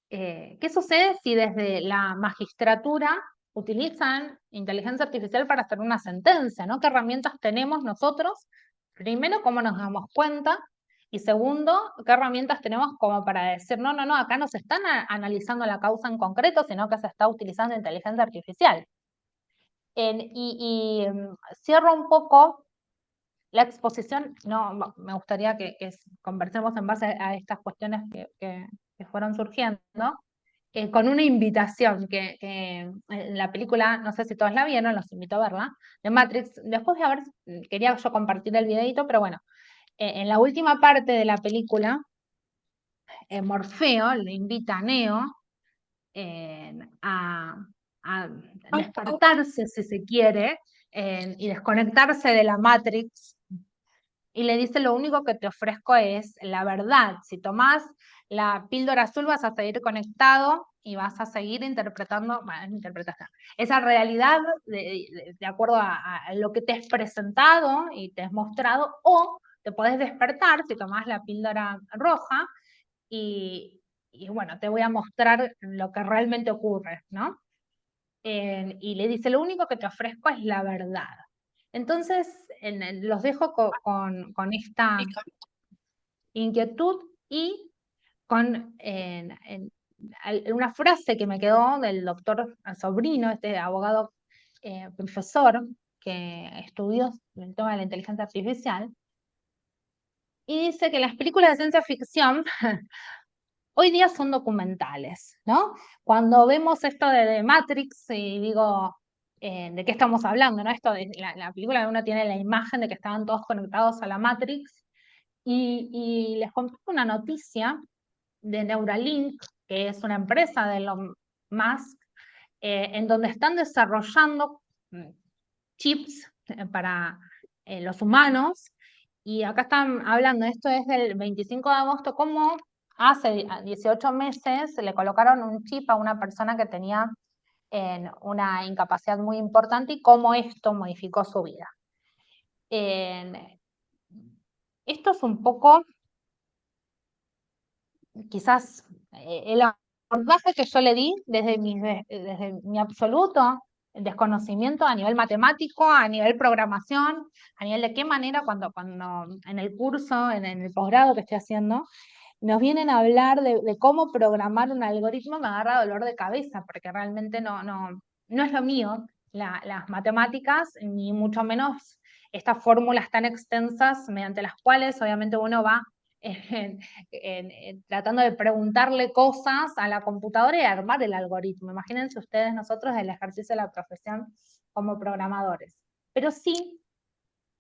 ¿Qué sucede si desde la magistratura utilizan inteligencia artificial para hacer una sentencia, ¿no? ¿Qué herramientas tenemos nosotros? Primero, ¿cómo nos damos cuenta? Y segundo, ¿qué herramientas tenemos como para decir, no, acá no se están analizando la causa en concreto, sino que se está utilizando inteligencia artificial? Cierro un poco la exposición, no, me gustaría que conversemos en base a estas cuestiones que fueron surgiendo, con una invitación que en la película, no sé si todos la vieron, los invito a verla, de Matrix. Después de haber, quería yo compartir el videito, pero bueno, en la última parte de la película, Morfeo le invita a Neo a despertarse, si se quiere, y desconectarse de la Matrix. Y le dice, lo único que te ofrezco es la verdad. Si tomás la píldora azul vas a seguir conectado y vas a seguir interpretando, bueno, interpretación, esa realidad de acuerdo a lo que te has presentado y te has mostrado, o te podés despertar si tomás la píldora roja y bueno, te voy a mostrar lo que realmente ocurre, ¿no? Y le dice, lo único que te ofrezco es la verdad. Entonces, los dejo con esta inquietud y con una frase que me quedó del doctor Sobrino, este abogado profesor que estudió el tema de la inteligencia artificial, y dice que las películas de ciencia ficción hoy día son documentales, ¿no? Cuando vemos esto de Matrix y digo, ¿de qué estamos hablando? ¿No? Esto de la película, uno tiene la imagen de que estaban todos conectados a la Matrix, y les comparto una noticia de Neuralink, que es una empresa de Elon Musk, en donde están desarrollando chips para los humanos, y acá están hablando, esto es del 25 de agosto, cómo hace 18 meses le colocaron un chip a una persona que tenía una incapacidad muy importante y cómo esto modificó su vida. Esto es un poco, quizás, el abordaje que yo le di desde mi absoluto desconocimiento a nivel matemático, a nivel programación, a nivel de qué manera cuando en el curso, en el posgrado que estoy haciendo, nos vienen a hablar de cómo programar un algoritmo, me agarra dolor de cabeza, porque realmente no es lo mío las matemáticas, ni mucho menos estas fórmulas tan extensas mediante las cuales obviamente uno va tratando de preguntarle cosas a la computadora y armar el algoritmo. Imagínense ustedes nosotros el ejercicio de la profesión como programadores. Pero sí,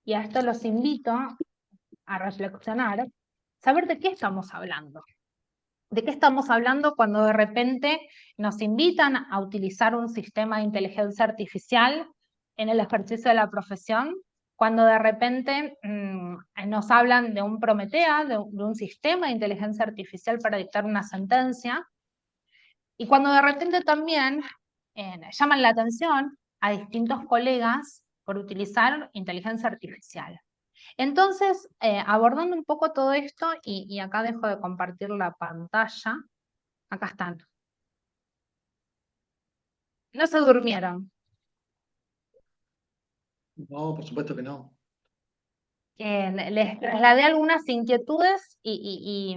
y a esto los invito a reflexionar, saber de qué estamos hablando. ¿De qué estamos hablando cuando de repente nos invitan a utilizar un sistema de inteligencia artificial en el ejercicio de la profesión? Cuando de repente nos hablan de un Prometea, de un sistema de inteligencia artificial para dictar una sentencia, y cuando de repente también llaman la atención a distintos colegas por utilizar inteligencia artificial. Entonces, abordando un poco todo esto, y acá dejo de compartir la pantalla, acá están. No se durmieron. No, por supuesto que no. Les trasladé algunas inquietudes y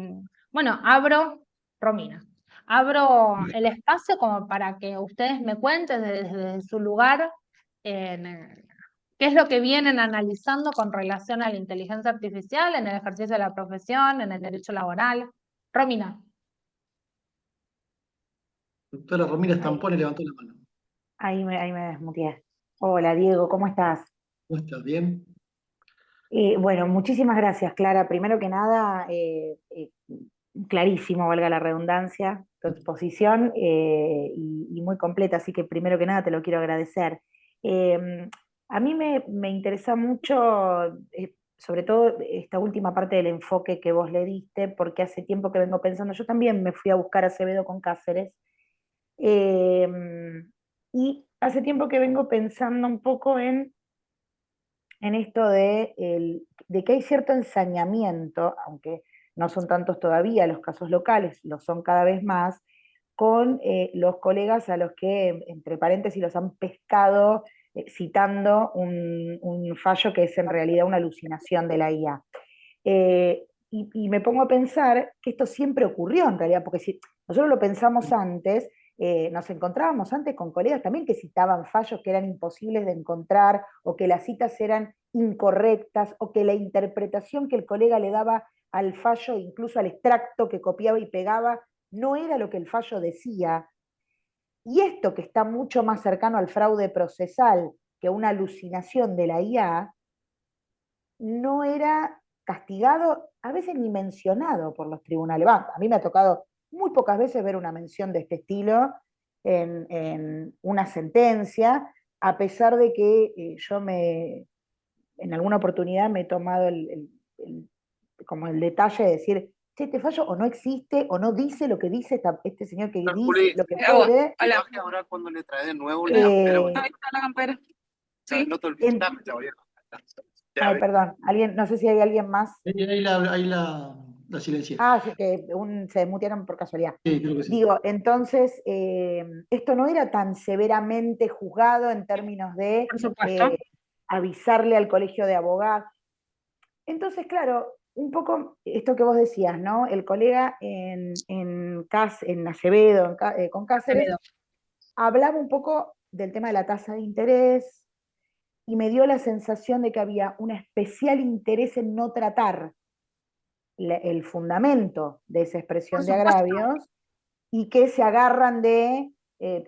bueno, abro, Romina, Abro el espacio como para que ustedes me cuenten desde su lugar qué es lo que vienen analizando con relación a la inteligencia artificial en el ejercicio de la profesión, en el derecho laboral. Romina. Doctora Romina Stampone levantó la mano. Ahí me desmuteé. Hola, Diego, ¿cómo estás? ¿Cómo estás? ¿Bien? Bueno, muchísimas gracias, Clara. Primero que nada, clarísimo, valga la redundancia, tu exposición y muy completa, así que primero que nada te lo quiero agradecer. Eh, a mí me interesa mucho, sobre todo esta última parte del enfoque que vos le diste, porque hace tiempo que vengo pensando, yo también me fui a buscar a Acevedo con Cáceres. Eh, y hace tiempo que vengo pensando un poco en esto de que hay cierto ensañamiento, aunque no son tantos todavía los casos locales, lo son cada vez más, con los colegas a los que, entre paréntesis, los han pescado citando un fallo que es en realidad una alucinación de la IA. Y me pongo a pensar que esto siempre ocurrió en realidad, porque si nosotros lo pensamos antes, nos encontrábamos antes con colegas también que citaban fallos que eran imposibles de encontrar, o que las citas eran incorrectas, o que la interpretación que el colega le daba al fallo, incluso al extracto que copiaba y pegaba, no era lo que el fallo decía. Y esto que está mucho más cercano al fraude procesal que una alucinación de la IA, no era castigado, a veces ni mencionado por los tribunales. A mí me ha tocado muy pocas veces ver una mención de este estilo en una sentencia, a pesar de que en alguna oportunidad me he tomado como el detalle de decir, che, este fallo o no existe o no dice lo que dice este señor que dice lo que puede. Hola. Ahora cuando le trae de nuevo la campera, ahí está la campera. Sí. No te olvides, Ay, perdón, no sé si hay alguien más. Ahí la silencié. Ah, sí, que se desmutearon por casualidad. Sí, creo que sí. Digo, entonces, esto no era tan severamente juzgado en términos de Por supuesto. avisarle al colegio de abogados. Entonces, claro, un poco esto que vos decías, ¿no? El colega en Acevedo, con Cáceres, Acevedo. hablaba un poco del tema de la tasa de interés y me dio la sensación de que había un especial interés en no tratar el fundamento de esa expresión de agravios, y que se agarran te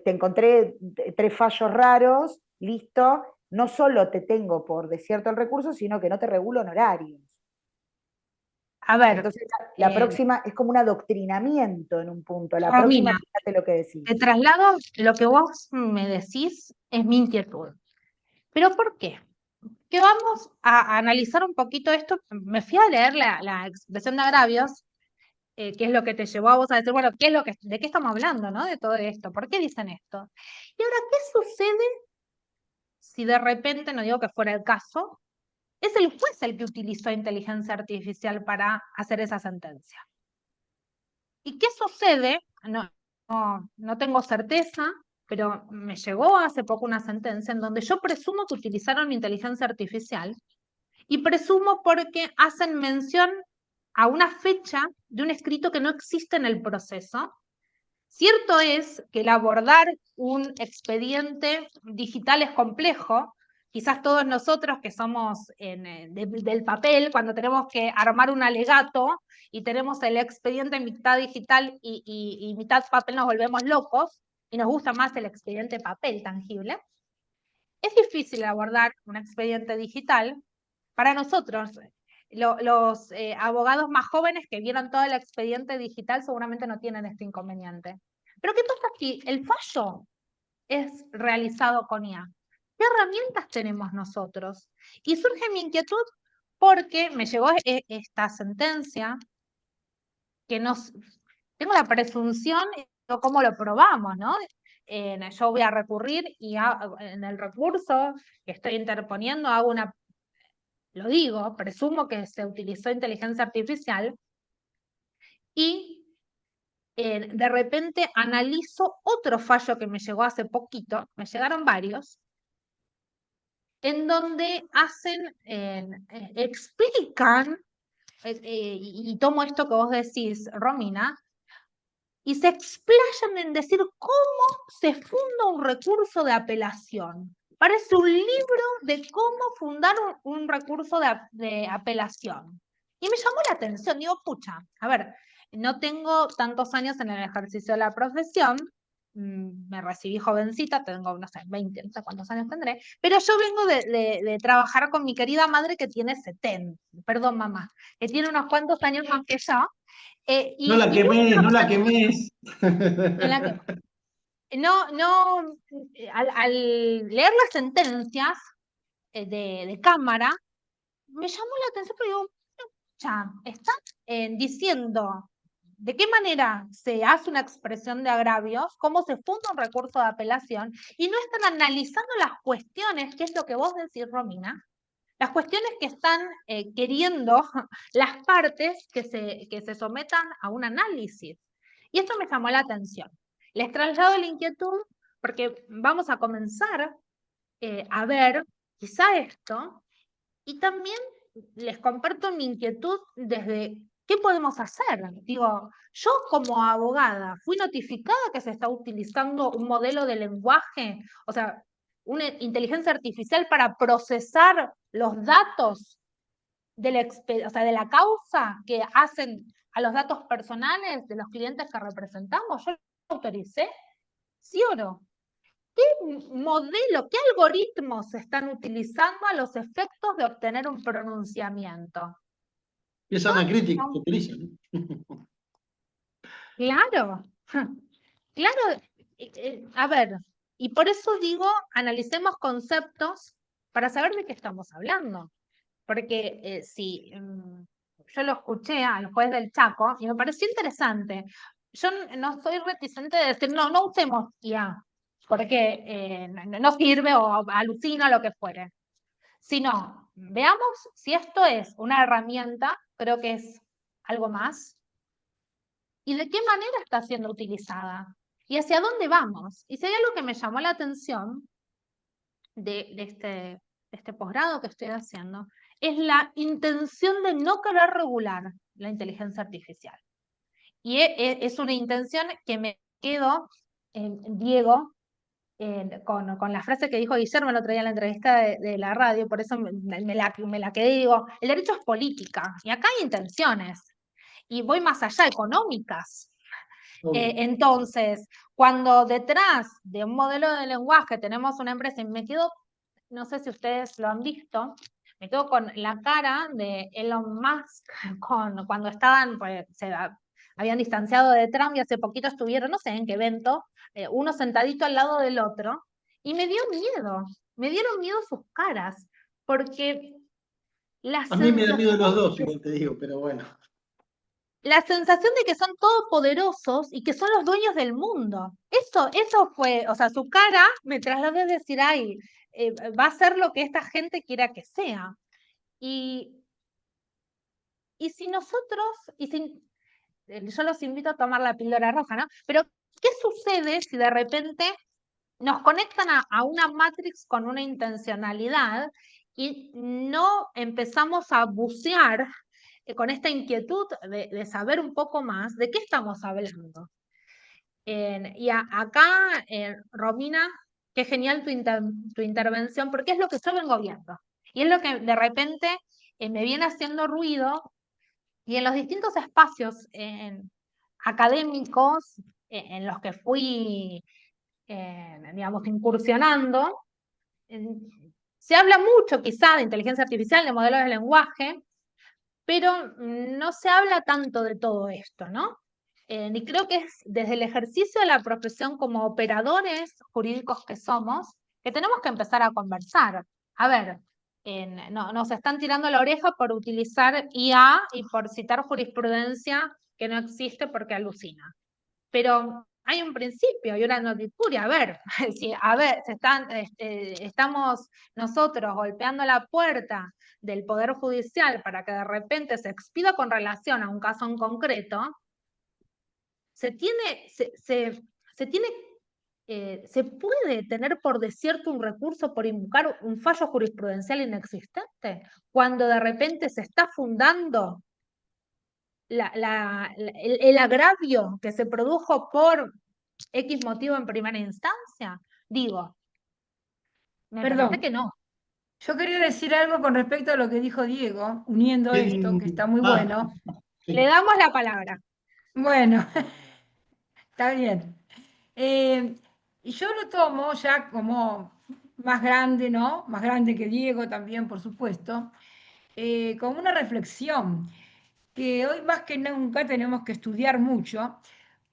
encontré 3 fallos raros, listo, no solo te tengo por desierto el recurso, sino que no te regulo honorarios. A ver. Entonces, la próxima es como un adoctrinamiento en un punto. La Romina, próxima, fíjate lo que decís. te traslado lo que vos me decís, es mi inquietud. ¿Pero por qué? Que vamos a analizar un poquito esto. Me fui a leer la expresión de agravios, que es lo que te llevó a vos a decir, bueno, ¿de qué estamos hablando, no? De todo esto. ¿Por qué dicen esto? Y ahora, ¿qué sucede si de repente, no digo que fuera el caso, es el juez el que utilizó inteligencia artificial para hacer esa sentencia? ¿Y qué sucede? No tengo certeza, pero me llegó hace poco una sentencia en donde yo presumo que utilizaron inteligencia artificial, y presumo porque hacen mención a una fecha de un escrito que no existe en el proceso. Cierto es que el abordar un expediente digital es complejo. Quizás todos nosotros que somos del papel, cuando tenemos que armar un alegato y tenemos el expediente mitad digital y mitad papel, nos volvemos locos y nos gusta más el expediente papel tangible. Es difícil abordar un expediente digital. Para nosotros, los abogados más jóvenes que vieron todo el expediente digital seguramente no tienen este inconveniente. Pero ¿qué pasa si el fallo es realizado con IA? ¿Qué herramientas tenemos nosotros? Y surge mi inquietud porque me llegó esta sentencia que tengo la presunción, ¿cómo lo probamos, no? Yo voy a recurrir y en el recurso que estoy interponiendo lo digo, presumo que se utilizó inteligencia artificial y de repente analizo otro fallo que me llegó hace poquito, me llegaron varios, en donde explican, y tomo esto que vos decís, Romina, y se explayan en decir cómo se funda un recurso de apelación. Parece un libro de cómo fundar un recurso de apelación. Y me llamó la atención, digo, pucha, a ver, no tengo tantos años en el ejercicio de la profesión, me recibí jovencita, tengo, no sé, 20, no sé cuántos años tendré, pero yo vengo de trabajar con mi querida madre que tiene 70, perdón mamá, que tiene unos cuantos años más que yo. No la quemes, no la quemes. Al leer las sentencias de Cámara, me llamó la atención porque digo, ya, están diciendo de qué manera se hace una expresión de agravios, cómo se funda un recurso de apelación, y no están analizando las cuestiones, que es lo que vos decís, Romina, las cuestiones que están queriendo las partes que se sometan a un análisis. Y esto me llamó la atención. Les traslado la inquietud porque vamos a comenzar a ver quizá esto, y también les comparto mi inquietud desde qué podemos hacer. Digo, yo como abogada fui notificada que se está utilizando un modelo de lenguaje, o sea, una inteligencia artificial para procesar los datos de de la causa que hacen a los datos personales de los clientes que representamos. ¿Yo lo autoricé? ¿Sí o no? ¿Qué modelo, qué algoritmos se están utilizando a los efectos de obtener un pronunciamiento? Y esa Anacritic que utilizan. Claro, claro. A ver, y por eso digo, analicemos conceptos para saber de qué estamos hablando. Porque si yo lo escuché al juez del Chaco y me pareció interesante. Yo no soy reticente de decir, no usemos IA, porque no sirve o alucina lo que fuere. Sino, veamos si esto es una herramienta, creo que es algo más, y de qué manera está siendo utilizada, y hacia dónde vamos. Y si hay algo que me llamó la atención de este posgrado que estoy haciendo, es la intención de no querer regular la inteligencia artificial. Y es una intención que me quedo, Diego, con la frase que dijo Guillermo el otro día en la entrevista de la radio, por eso me la quedé y digo, el derecho es política, y acá hay intenciones, y voy más allá, económicas. Entonces, cuando detrás de un modelo de lenguaje tenemos una empresa, y me quedo, no sé si ustedes lo han visto, me quedo con la cara de Elon Musk cuando estaban, pues, habían distanciado de Trump y hace poquito estuvieron, no sé en qué evento, uno sentadito al lado del otro, y me dieron miedo sus caras, porque a mí me da miedo los dos, igual te digo, pero bueno. la sensación de que son todopoderosos y que son los dueños del mundo. Eso fue, o sea, su cara me trasladó a decir, ay, va a ser lo que esta gente quiera que sea. Y si nosotros, yo los invito a tomar la píldora roja, ¿no? Pero, ¿qué sucede si de repente nos conectan a una matrix con una intencionalidad y no empezamos a bucear con esta inquietud de saber un poco más de qué estamos hablando? Y acá, Romina, qué genial tu intervención, porque es lo que yo vengo viendo. Y es lo que de repente me viene haciendo ruido, y en los distintos espacios académicos en los que fui, digamos, incursionando, se habla mucho quizá de inteligencia artificial, de modelos de lenguaje, pero no se habla tanto de todo esto, ¿no? Y creo que es desde el ejercicio de la profesión como operadores jurídicos que somos, que tenemos que empezar a conversar. A ver, nos están tirando la oreja por utilizar IA y por citar jurisprudencia que no existe porque alucina. Pero hay un principio y una noticia. A ver, estamos nosotros golpeando la puerta del Poder Judicial para que de repente se expida con relación a un caso en concreto, se puede tener por desierto un recurso por invocar un fallo jurisprudencial inexistente, cuando de repente se está fundando el agravio que se produjo por X motivo en primera instancia? Digo, me parece Perdón, que no. yo quería decir algo con respecto a lo que dijo Diego, uniendo esto, que está muy bueno. Le Sí. damos la palabra. Bueno, está bien. Y yo lo tomo ya como más grande, ¿no? Más grande que Diego también, por supuesto, como una reflexión que hoy más que nunca tenemos que estudiar mucho,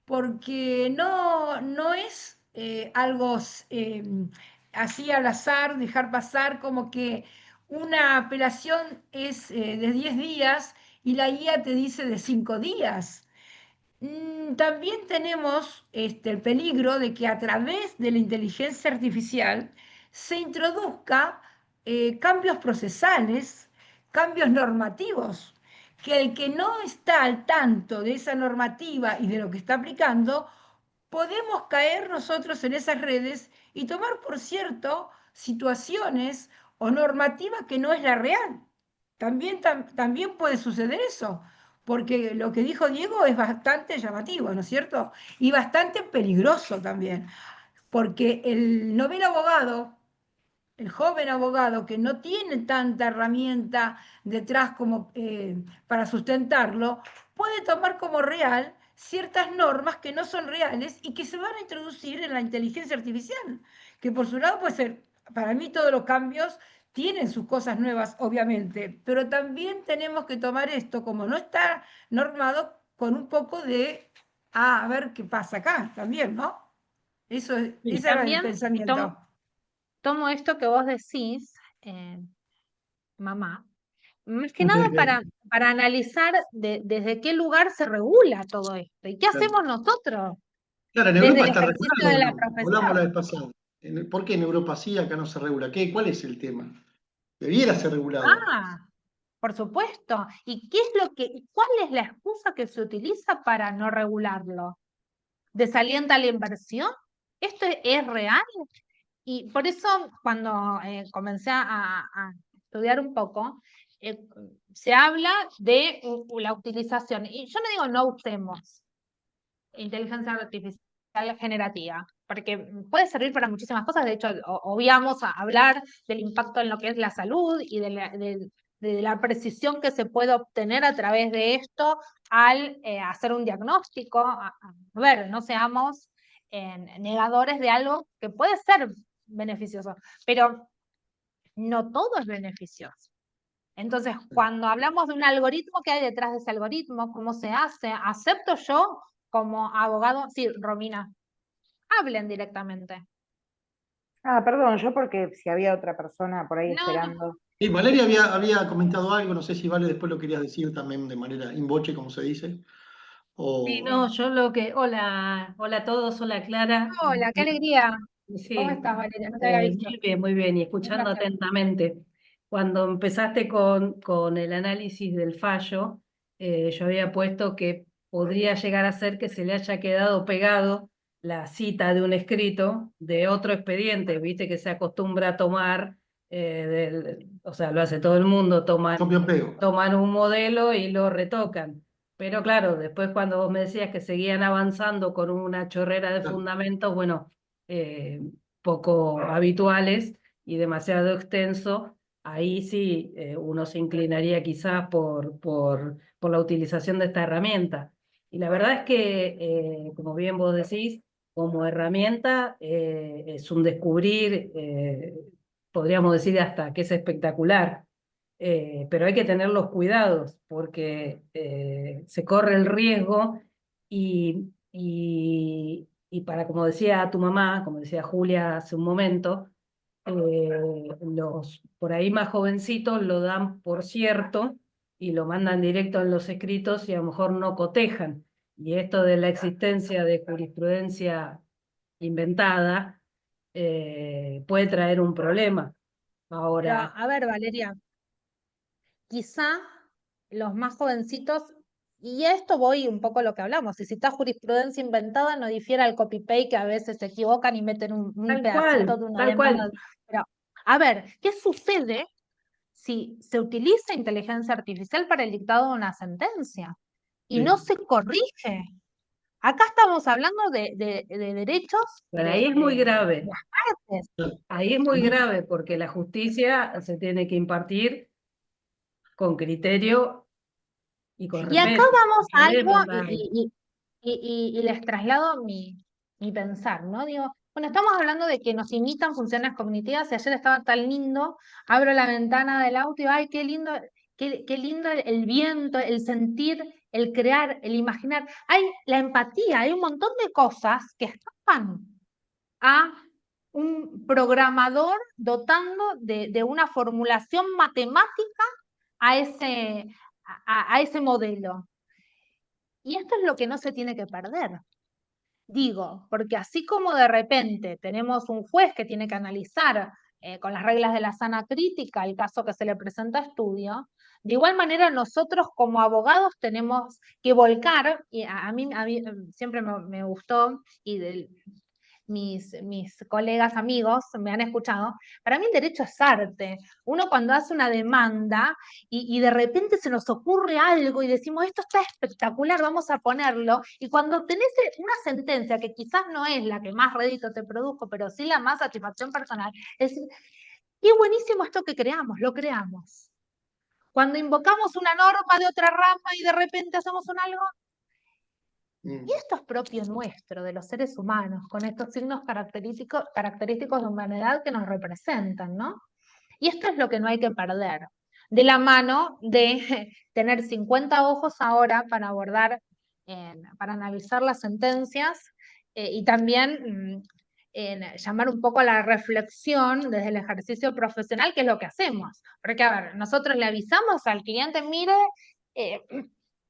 porque no es algo así al azar, dejar pasar como que una apelación es de 10 días y la guía te dice de 5 días. También tenemos el peligro de que a través de la inteligencia artificial se introduzca cambios procesales, cambios normativos, que el que no está al tanto de esa normativa y de lo que está aplicando, podemos caer nosotros en esas redes y tomar por cierto situaciones o normativa que no es la real. También puede suceder eso, porque lo que dijo Diego es bastante llamativo, ¿no es cierto? Y bastante peligroso también, porque el noveno abogado, el joven abogado que no tiene tanta herramienta detrás como para sustentarlo, puede tomar como real ciertas normas que no son reales y que se van a introducir en la inteligencia artificial, que por su lado puede ser, para mí todos los cambios tienen sus cosas nuevas, obviamente, pero también tenemos que tomar esto, como no está normado, con un poco de, a ver qué pasa acá también, ¿no? Ese Y era el también pensamiento. tomo esto que vos decís, mamá, más que nada para analizar desde qué lugar se regula todo esto y qué hacemos nosotros Claro, en desde Europa el está ejercicio regulado, de ¿o la no? Hablamos la profesión. vez pasada. ¿Por qué en Europa sí, acá no se regula? ¿Cuál es el tema? Debiera ser regulado. Ah, por supuesto. ¿Y qué es cuál es la excusa que se utiliza para no regularlo? ¿Desalienta la inversión? ¿Esto es real? Y por eso cuando comencé a estudiar un poco, se habla de la utilización. Y yo no digo no usemos inteligencia artificial generativa, porque puede servir para muchísimas cosas. De hecho, obviamos a hablar del impacto en lo que es la salud y de la precisión que se puede obtener a través de esto al hacer un diagnóstico. A ver, no seamos negadores de algo que puede ser beneficioso, pero no todo es beneficioso. Entonces, cuando hablamos de un algoritmo, ¿qué hay detrás de ese algoritmo? ¿Cómo se hace? ¿Acepto yo como abogado? Sí, Romina, hablen directamente. Ah, perdón, yo porque si había otra persona por ahí No, no. esperando. Sí, Valeria había comentado algo, no sé si Vale después lo querías decir también de manera in voce, como se dice. Sí, no, yo lo que, hola, hola a todos, hola Clara. Hola, qué alegría. ¿Cómo Sí, estás, Valeria? No te había visto. muy bien, y Un escuchando placer. atentamente. Cuando empezaste con el análisis del fallo, yo había puesto que podría llegar a ser que se le haya quedado pegado la cita de un escrito de otro expediente, viste que se acostumbra a tomar, o sea, lo hace todo el mundo, Copio y pego. toman un modelo y lo retocan. Pero claro, después cuando vos me decías que seguían avanzando con una chorrera de Claro. fundamentos, bueno, poco habituales y demasiado extenso, ahí sí uno se inclinaría quizás por la utilización de esta herramienta. Y la verdad es que, como bien vos decís, como herramienta es un descubrir, podríamos decir hasta que es espectacular. Pero hay que tener los cuidados porque se corre el riesgo y para, como decía tu mamá, como decía Julia hace un momento, los por ahí más jovencitos lo dan por cierto y lo mandan directo en los escritos y a lo mejor no cotejan. Y esto de la existencia de jurisprudencia inventada puede traer un problema. Pero, Ahora, a ver, Valeria, quizá los más jovencitos, y a esto voy un poco a lo que hablamos, si cita jurisprudencia inventada no difiere al copy-paste que a veces se equivocan y meten un pedacito de una tal demanda. cual. Pero, a ver, ¿qué sucede si se utiliza inteligencia artificial para el dictado de una sentencia? y no se corrige. Acá estamos hablando de derechos Pero ahí es muy grave. las partes. Ahí es muy grave porque la justicia se tiene que impartir con criterio y con Y acá respeto. vamos a algo Queremos dar- y les traslado mi pensar, ¿no? Digo, bueno, estamos hablando de que nos imitan funciones cognitivas y ayer estaba tan lindo, abro la ventana del auto y ay, qué lindo, qué lindo el viento, el sentir, el crear, el imaginar. Hay la empatía, hay un montón de cosas que escapan a un programador dotando de una formulación matemática a ese modelo. Y esto es lo que no se tiene que perder. Digo, porque así como de repente tenemos un juez que tiene que analizar con las reglas de la sana crítica el caso que se le presenta a estudio, de igual manera nosotros como abogados tenemos que volcar, y a mí siempre me gustó, y mis colegas, amigos, me han escuchado, para mí el derecho es arte. Uno cuando hace una demanda y de repente se nos ocurre algo y decimos, esto está espectacular, vamos a ponerlo, y cuando tenés una sentencia que quizás no es la que más rédito te produjo, pero sí la más satisfacción personal, es decir, qué buenísimo esto que creamos, lo creamos. Cuando invocamos una norma de otra rama y de repente hacemos un algo, y esto es propio nuestro, de los seres humanos, con estos signos característicos de humanidad que nos representan, ¿no? Y esto es lo que no hay que perder. De la mano de tener 50 ojos ahora para abordar, para analizar las sentencias y también llamar un poco a la reflexión desde el ejercicio profesional, que es lo que hacemos. Porque, a ver, nosotros le avisamos al cliente, mire,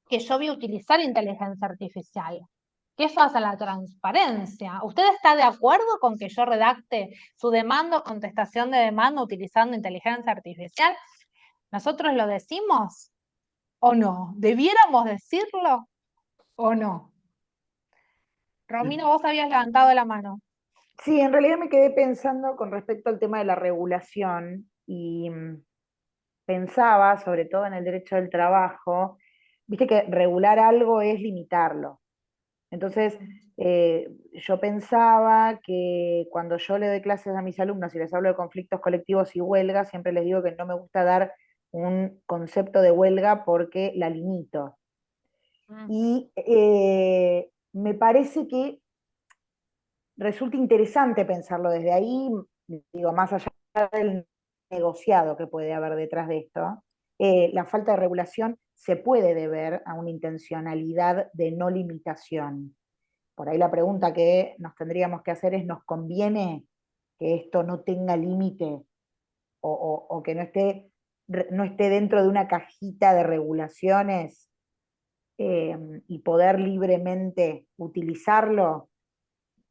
que yo voy a utilizar inteligencia artificial. ¿Qué pasa la transparencia? ¿Usted está de acuerdo con que yo redacte su demanda o contestación de demanda utilizando inteligencia artificial? ¿Nosotros lo decimos o no? ¿Debiéramos decirlo o no? Romina, vos habías levantado la mano. Sí, en realidad me quedé pensando con respecto al tema de la regulación y pensaba, sobre todo en el derecho del trabajo, viste que regular algo es limitarlo. Entonces, yo pensaba que cuando yo le doy clases a mis alumnos y les hablo de conflictos colectivos y huelgas, siempre les digo que no me gusta dar un concepto de huelga porque la limito. Y me parece que resulta interesante pensarlo desde ahí, digo, más allá del negociado que puede haber detrás de esto, la falta de regulación se puede deber a una intencionalidad de no limitación. Por ahí la pregunta que nos tendríamos que hacer es, ¿nos conviene que esto no tenga límite o que no esté dentro de una cajita de regulaciones y poder libremente utilizarlo?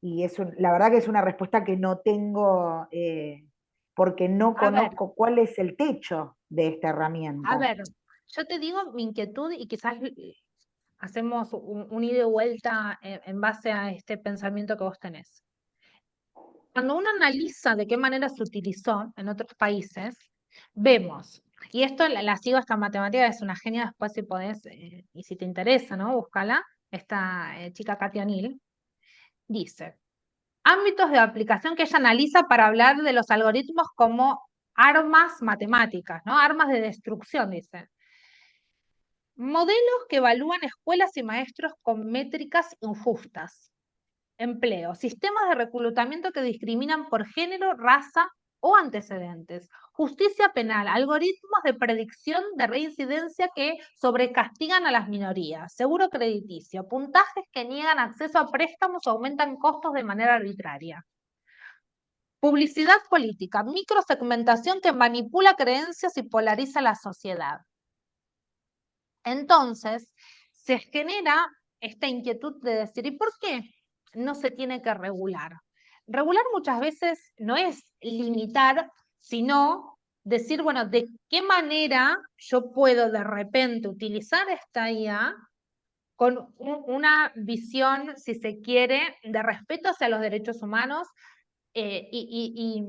Y la verdad que es una respuesta que no tengo porque no conozco cuál es el techo de esta herramienta. A ver, yo te digo mi inquietud y quizás hacemos un ida y vuelta en base a este pensamiento que vos tenés. Cuando uno analiza de qué manera se utilizó en otros países, vemos, y esto la sigo, esta matemática es una genia, después si podés, y si te interesa, ¿no? Búscala, esta chica Katia Neal, dice, ámbitos de aplicación que ella analiza para hablar de los algoritmos como armas matemáticas, ¿no? Armas de destrucción, dice. Modelos que evalúan escuelas y maestros con métricas injustas. Empleo, sistemas de reclutamiento que discriminan por género, raza o antecedentes. Justicia penal, algoritmos de predicción de reincidencia que sobrecastigan a las minorías. Seguro crediticio, puntajes que niegan acceso a préstamos o aumentan costos de manera arbitraria. Publicidad política, microsegmentación que manipula creencias y polariza la sociedad. Entonces, se genera esta inquietud de decir, ¿y por qué no se tiene que regular? Regular muchas veces no es limitar, sino decir, bueno, ¿de qué manera yo puedo de repente utilizar esta IA con una visión, si se quiere, de respeto hacia los derechos humanos y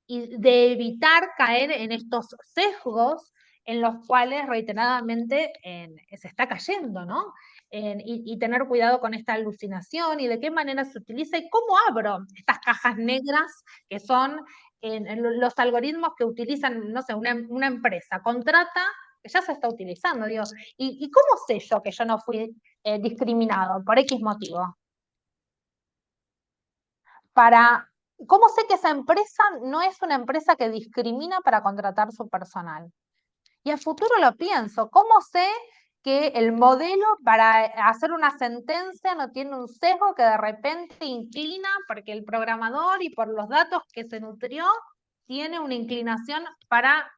de evitar caer en estos sesgos en los cuales reiteradamente se está cayendo, ¿no? y tener cuidado con esta alucinación y de qué manera se utiliza y cómo abro estas cajas negras que son los algoritmos que utilizan, no sé, una empresa contrata, que ya se está utilizando, digo, ¿y cómo sé yo que yo no fui discriminado por X motivo? ¿Cómo sé que esa empresa no es una empresa que discrimina para contratar su personal? Y a futuro lo pienso, ¿cómo sé que el modelo para hacer una sentencia no tiene un sesgo que de repente inclina porque el programador y por los datos que se nutrió tiene una inclinación para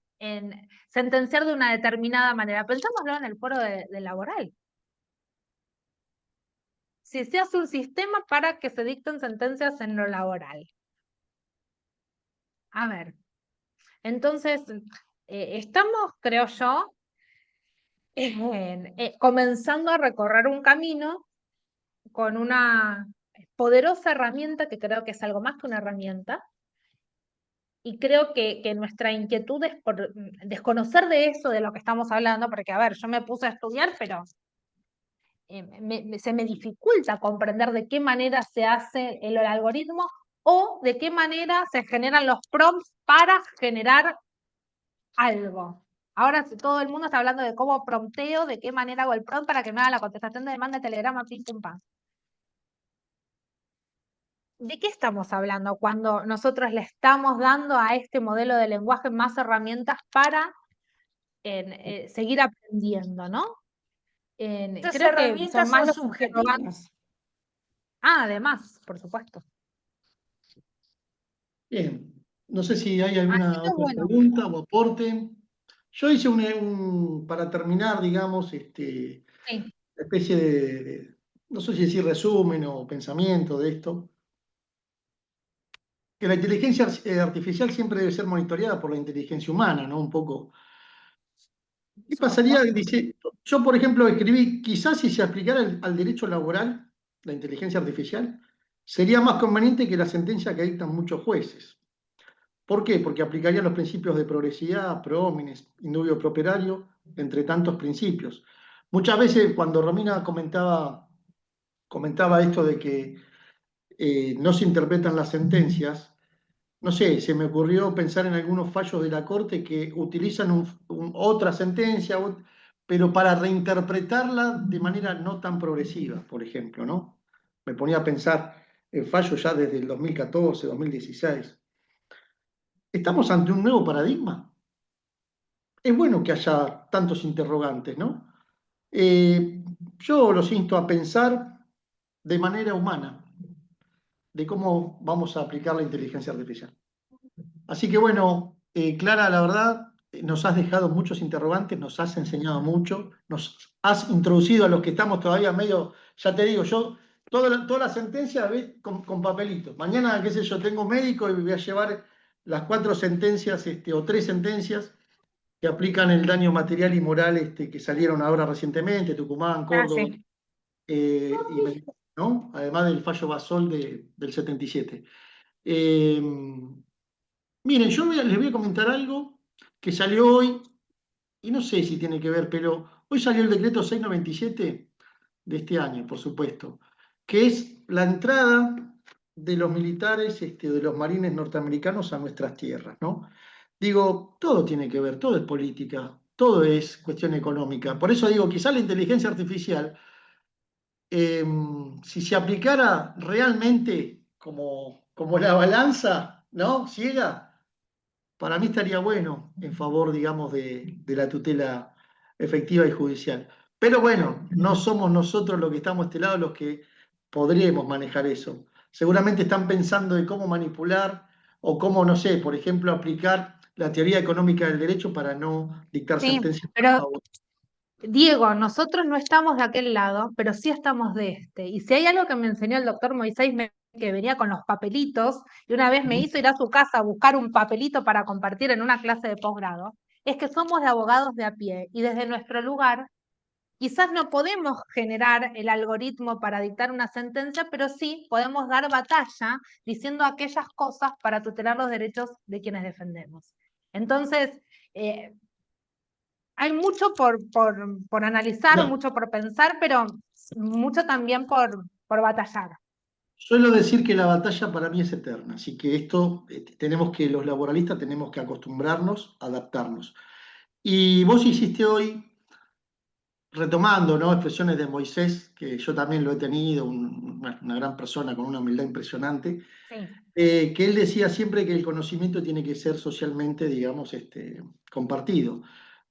sentenciar de una determinada manera? Pensámoslo en el foro de laboral. Si se hace un sistema para que se dicten sentencias en lo laboral. A ver, entonces, estamos, creo yo, comenzando a recorrer un camino con una poderosa herramienta que creo que es algo más que una herramienta. Y creo que nuestra inquietud es por desconocer de eso, de lo que estamos hablando, porque, a ver, yo me puse a estudiar, pero se me dificulta comprender de qué manera se hace el algoritmo o de qué manera se generan los prompts para generar algo. Ahora todo el mundo está hablando de cómo prompteo, de qué manera hago el prompt para que me haga la contestación de demanda de telegrama, pim, pum, pam. ¿De qué estamos hablando cuando nosotros le estamos dando a este modelo de lenguaje más herramientas para seguir aprendiendo, ¿no? Estas Creo que herramientas son más son los subjetivas. además, por supuesto. Bien, no sé si hay Así alguna que otra bueno, pregunta o aporte. Yo hice para terminar, digamos, sí, una especie no sé si decir resumen o pensamiento de esto, que la inteligencia artificial siempre debe ser monitoreada por la inteligencia humana, ¿no? Un poco. ¿Qué pasaría? Dice, yo, por ejemplo, escribí, quizás si se aplicara al derecho laboral, la inteligencia artificial, sería más conveniente que la sentencia que dictan muchos jueces. ¿Por qué? Porque aplicaría los principios de progresividad, pro homines, indubio pro operario, entre tantos principios. Muchas veces cuando Romina comentaba esto de que no se interpretan las sentencias, no sé, se me ocurrió pensar en algunos fallos de la Corte que utilizan otra sentencia, pero para reinterpretarla de manera no tan progresiva, por ejemplo, ¿no? Me ponía a pensar en fallos ya desde el 2014, 2016. ¿Estamos ante un nuevo paradigma? Es bueno que haya tantos interrogantes, ¿no? Yo los insto a pensar de manera humana de cómo vamos a aplicar la inteligencia artificial. Así que bueno, Clara, la verdad, nos has dejado muchos interrogantes, nos has enseñado mucho, nos has introducido a los que estamos todavía medio, ya te digo, yo, toda la sentencia ¿ves? Con papelitos. Mañana, qué sé yo, tengo médico y voy a llevar las 4 sentencias o 3 sentencias que aplican el daño material y moral que salieron ahora recientemente, Tucumán, Córdoba, sí. y ¿no? Además del fallo Basol del 77. Miren, yo les voy a comentar algo que salió hoy, y no sé si tiene que ver, pero hoy salió el decreto 697 de este año, por supuesto, que es la entrada de los militares, de los marines norteamericanos a nuestras tierras, ¿no? Digo, todo tiene que ver, todo es política, todo es cuestión económica. Por eso digo, quizá la inteligencia artificial, si se aplicara realmente como la balanza, ¿no? Ciega, para mí estaría bueno en favor, digamos, de la tutela efectiva y judicial. Pero bueno, no somos nosotros los que estamos de este lado los que podríamos manejar eso. Seguramente están pensando en cómo manipular o cómo, no sé, por ejemplo, aplicar la teoría económica del derecho para no dictar Sí, sentencias a pero favor. Diego, nosotros no estamos de aquel lado, pero sí estamos de este. Y si hay algo que me enseñó el doctor Moisés, que venía con los papelitos, y una vez me hizo ir a su casa a buscar un papelito para compartir en una clase de posgrado, es que somos de abogados de a pie y desde nuestro lugar quizás no podemos generar el algoritmo para dictar una sentencia, pero sí podemos dar batalla diciendo aquellas cosas para tutelar los derechos de quienes defendemos. Entonces, hay mucho por analizar, No. mucho por pensar, pero mucho también por batallar. Suelo decir que la batalla para mí es eterna, así que esto los laboralistas tenemos que acostumbrarnos, adaptarnos. Y vos hiciste hoy, retomando, ¿no?, expresiones de Moisés, que yo también lo he tenido, una gran persona con una humildad impresionante, Sí. que él decía siempre que el conocimiento tiene que ser socialmente, digamos, compartido.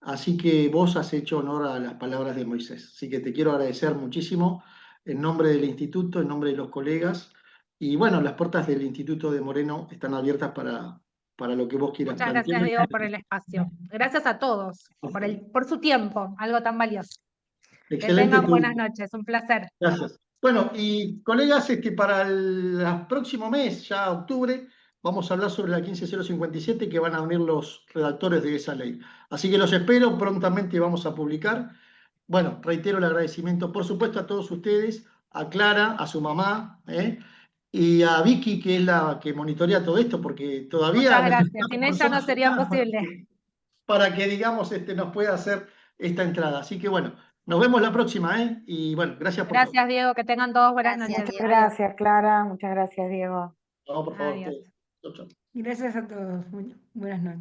Así que vos has hecho honor a las palabras de Moisés. Así que te quiero agradecer muchísimo en nombre del instituto, en nombre de los colegas. Y bueno, las puertas del Instituto de Moreno están abiertas para lo que vos quieras Muchas gracias, plantear. Diego, por el espacio. Gracias a todos por su tiempo, algo tan valioso. Que Excelente tengan tu... buenas noches, un placer. Gracias. Bueno, y colegas, para el próximo mes, ya octubre, vamos a hablar sobre la 15057, que van a venir los redactores de esa ley. Así que los espero, prontamente vamos a publicar. Bueno, reitero el agradecimiento, por supuesto, a todos ustedes, a Clara, a su mamá, y a Vicky, que es la que monitorea todo esto, porque todavía Muchas gracias. necesitamos Sin ella no personas sería humanas posible. para que, digamos, nos pueda hacer esta entrada. Así que bueno, nos vemos la próxima, ¿eh? Y bueno, gracias por todo. Gracias, Diego. Que tengan todos buenas Muchas noches. gracias, Clara. Muchas gracias, Diego. No, por favor, Adiós. ustedes. Chau, chau. Gracias a todos. Buenas noches.